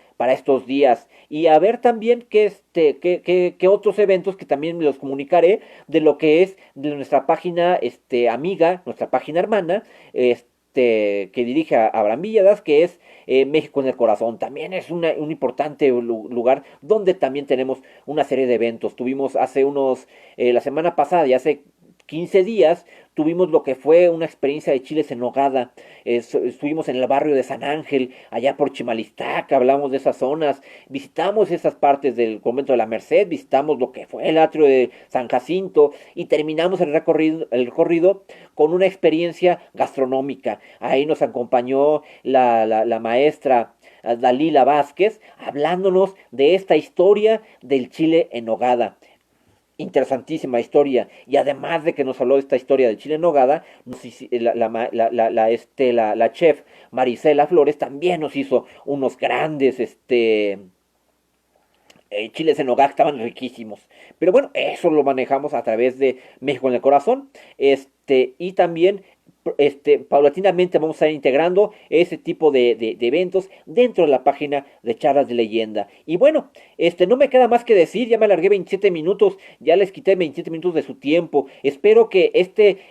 días. Y a ver también qué otros eventos, que también me los comunicaré, de lo que es de nuestra página amiga, nuestra página hermana, que dirige a Abraham Villadas, que es México en el Corazón. También es un importante lugar donde también tenemos una serie de eventos. Tuvimos la semana pasada, ya hace 15 días, tuvimos lo que fue una experiencia de chiles en nogada. Estuvimos en el barrio de San Ángel, allá por Chimalistaca, hablamos de esas zonas, visitamos esas partes del convento de la Merced, visitamos lo que fue el atrio de San Jacinto y terminamos el recorrido con una experiencia gastronómica. Ahí nos acompañó la maestra Dalila Vázquez, hablándonos de esta historia del chile en nogada. Interesantísima historia. Y además de que nos habló de esta historia del chile en nogada, la chef Marisela Flores también nos hizo unos grandes chiles en nogada que estaban riquísimos. Pero bueno, eso lo manejamos a través de México en el Corazón. Y también paulatinamente vamos a ir integrando ese tipo de eventos dentro de la página de Charlas de Leyenda. Y bueno, no me queda más que decir, ya me alargué 27 minutos, ya les quité 27 minutos de su tiempo. Espero que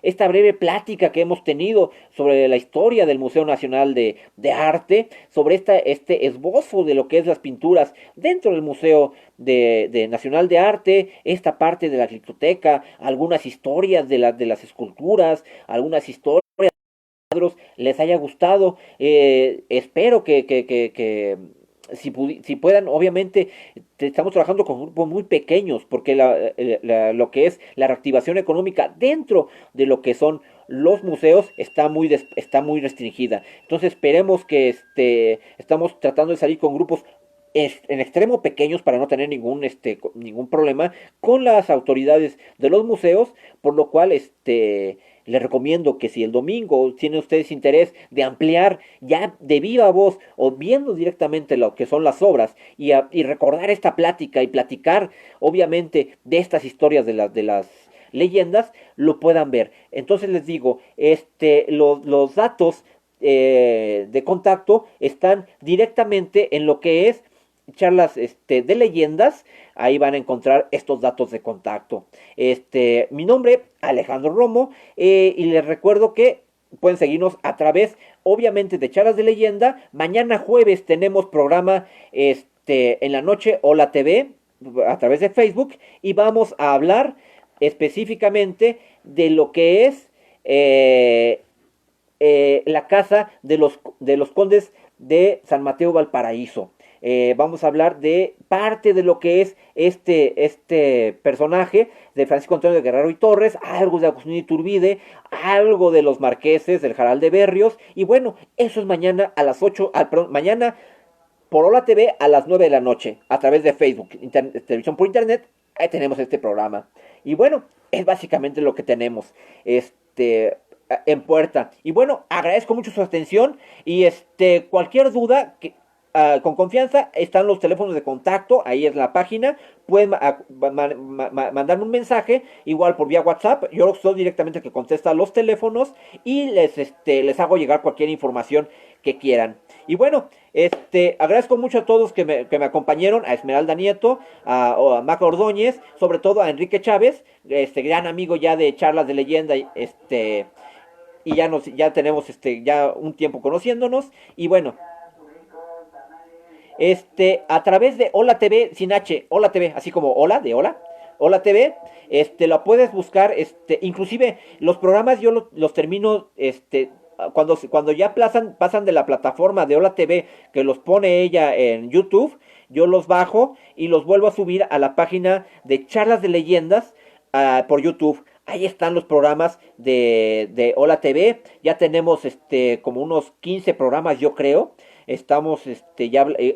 esta breve plática que hemos tenido sobre la historia del Museo Nacional de Arte, sobre este esbozo de lo que es las pinturas dentro del Museo Nacional de Arte, esta parte de la Glitoteca, algunas historias de las esculturas, algunas historias les haya gustado. Espero que si puedan, obviamente estamos trabajando con grupos muy pequeños, porque lo que es la reactivación económica dentro de lo que son los museos está muy restringida. Entonces esperemos que estamos tratando de salir con grupos en extremo pequeños para no tener ningún problema con las autoridades de los museos, por lo cual les recomiendo que si el domingo tienen ustedes interés de ampliar ya de viva voz o viendo directamente lo que son las obras y recordar esta plática y platicar obviamente de estas historias de las leyendas, lo puedan ver. Entonces les digo, los datos de contacto están directamente en lo que es Charlas de Leyendas. Ahí van a encontrar estos datos de contacto. Mi nombre, Alejandro Romo, y les recuerdo que pueden seguirnos a través, obviamente, de Charlas de Leyenda. Mañana jueves tenemos programa en la noche, Hola TV, a través de Facebook, y vamos a hablar específicamente de lo que es la casa de los condes de San Mateo Valparaíso. Vamos a hablar de parte de lo que es este personaje de Francisco Antonio de Guerrero y Torres, algo de Agustín Iturbide, algo de los marqueses, del Jaral de Berrios, y bueno, eso es mañana a las 8, mañana por Hola TV a las 9 de la noche, a través de Facebook, televisión por internet. ahí tenemos este programa. Y bueno, es básicamente lo que tenemos en puerta. Y bueno, agradezco mucho su atención y cualquier duda con confianza están los teléfonos de contacto, ahí es la página, pueden mandarme un mensaje, igual por vía WhatsApp, yo soy directamente el que contesta los teléfonos y les hago llegar cualquier información que quieran. Y bueno, agradezco mucho a todos que me acompañaron, a Esmeralda Nieto, a Maca Ordóñez, sobre todo a Enrique Chávez, gran amigo ya de charlas de leyenda, y ya tenemos ya un tiempo conociéndonos, y bueno, a través de Hola TV sin H, Hola TV, así como Hola de Hola, Hola TV, lo puedes buscar, inclusive los programas yo los termino, cuando ya pasan de la plataforma de Hola TV, que los pone ella en YouTube, yo los bajo y los vuelvo a subir a la página de Charlas de Leyendas por YouTube. Ahí están los programas de Hola TV. Ya tenemos como unos 15 programas, yo creo. Estamos,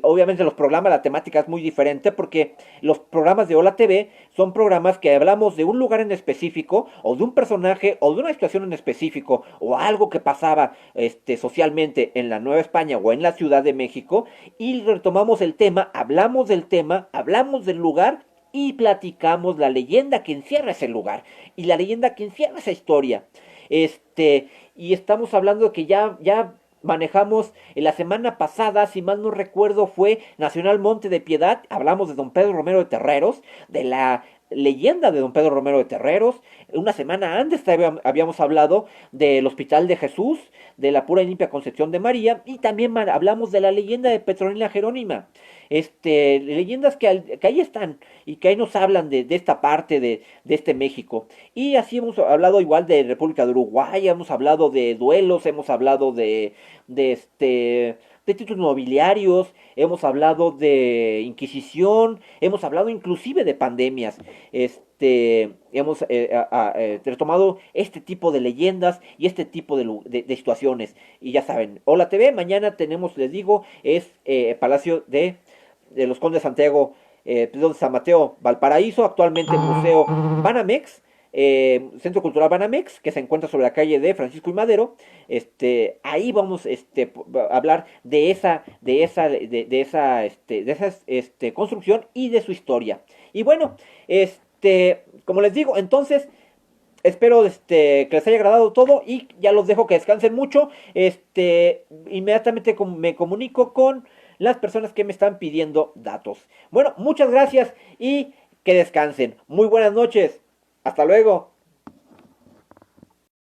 obviamente los programas, la temática es muy diferente porque los programas de Hola TV son programas que hablamos de un lugar en específico o de un personaje o de una situación en específico o algo que pasaba socialmente en la Nueva España o en la Ciudad de México y retomamos el tema, hablamos del lugar y platicamos la leyenda que encierra ese lugar y la leyenda que encierra esa historia. Y estamos hablando de que ya manejamos la semana pasada, si mal no recuerdo, fue Nacional Monte de Piedad. Hablamos de don Pedro Romero de Terreros, de la leyenda de don Pedro Romero de Terreros. Una semana antes habíamos hablado del Hospital de Jesús, de la Pura y Limpia Concepción de María, y también hablamos de la leyenda de Petronila Jerónima. Leyendas que ahí están y que ahí nos hablan de esta parte de este México. Y así hemos hablado igual de República de Uruguay, hemos hablado de duelos, hemos hablado de títulos nobiliarios, hemos hablado de Inquisición, hemos hablado inclusive de pandemias. Hemos retomado este tipo de leyendas y este tipo de situaciones. Y ya saben, Hola TV, mañana tenemos, les digo, es Palacio de los Condes Santiago, de San Mateo, Valparaíso, actualmente Museo Banamex, Centro Cultural Banamex, que se encuentra sobre la calle de Francisco y Madero. Ahí vamos a hablar de esa construcción y de su historia. Y bueno, como les digo, entonces espero que les haya agradado todo y ya los dejo que descansen mucho. Inmediatamente me comunico con las personas que me están pidiendo datos. Bueno, muchas gracias y que descansen. Muy buenas noches. Hasta luego.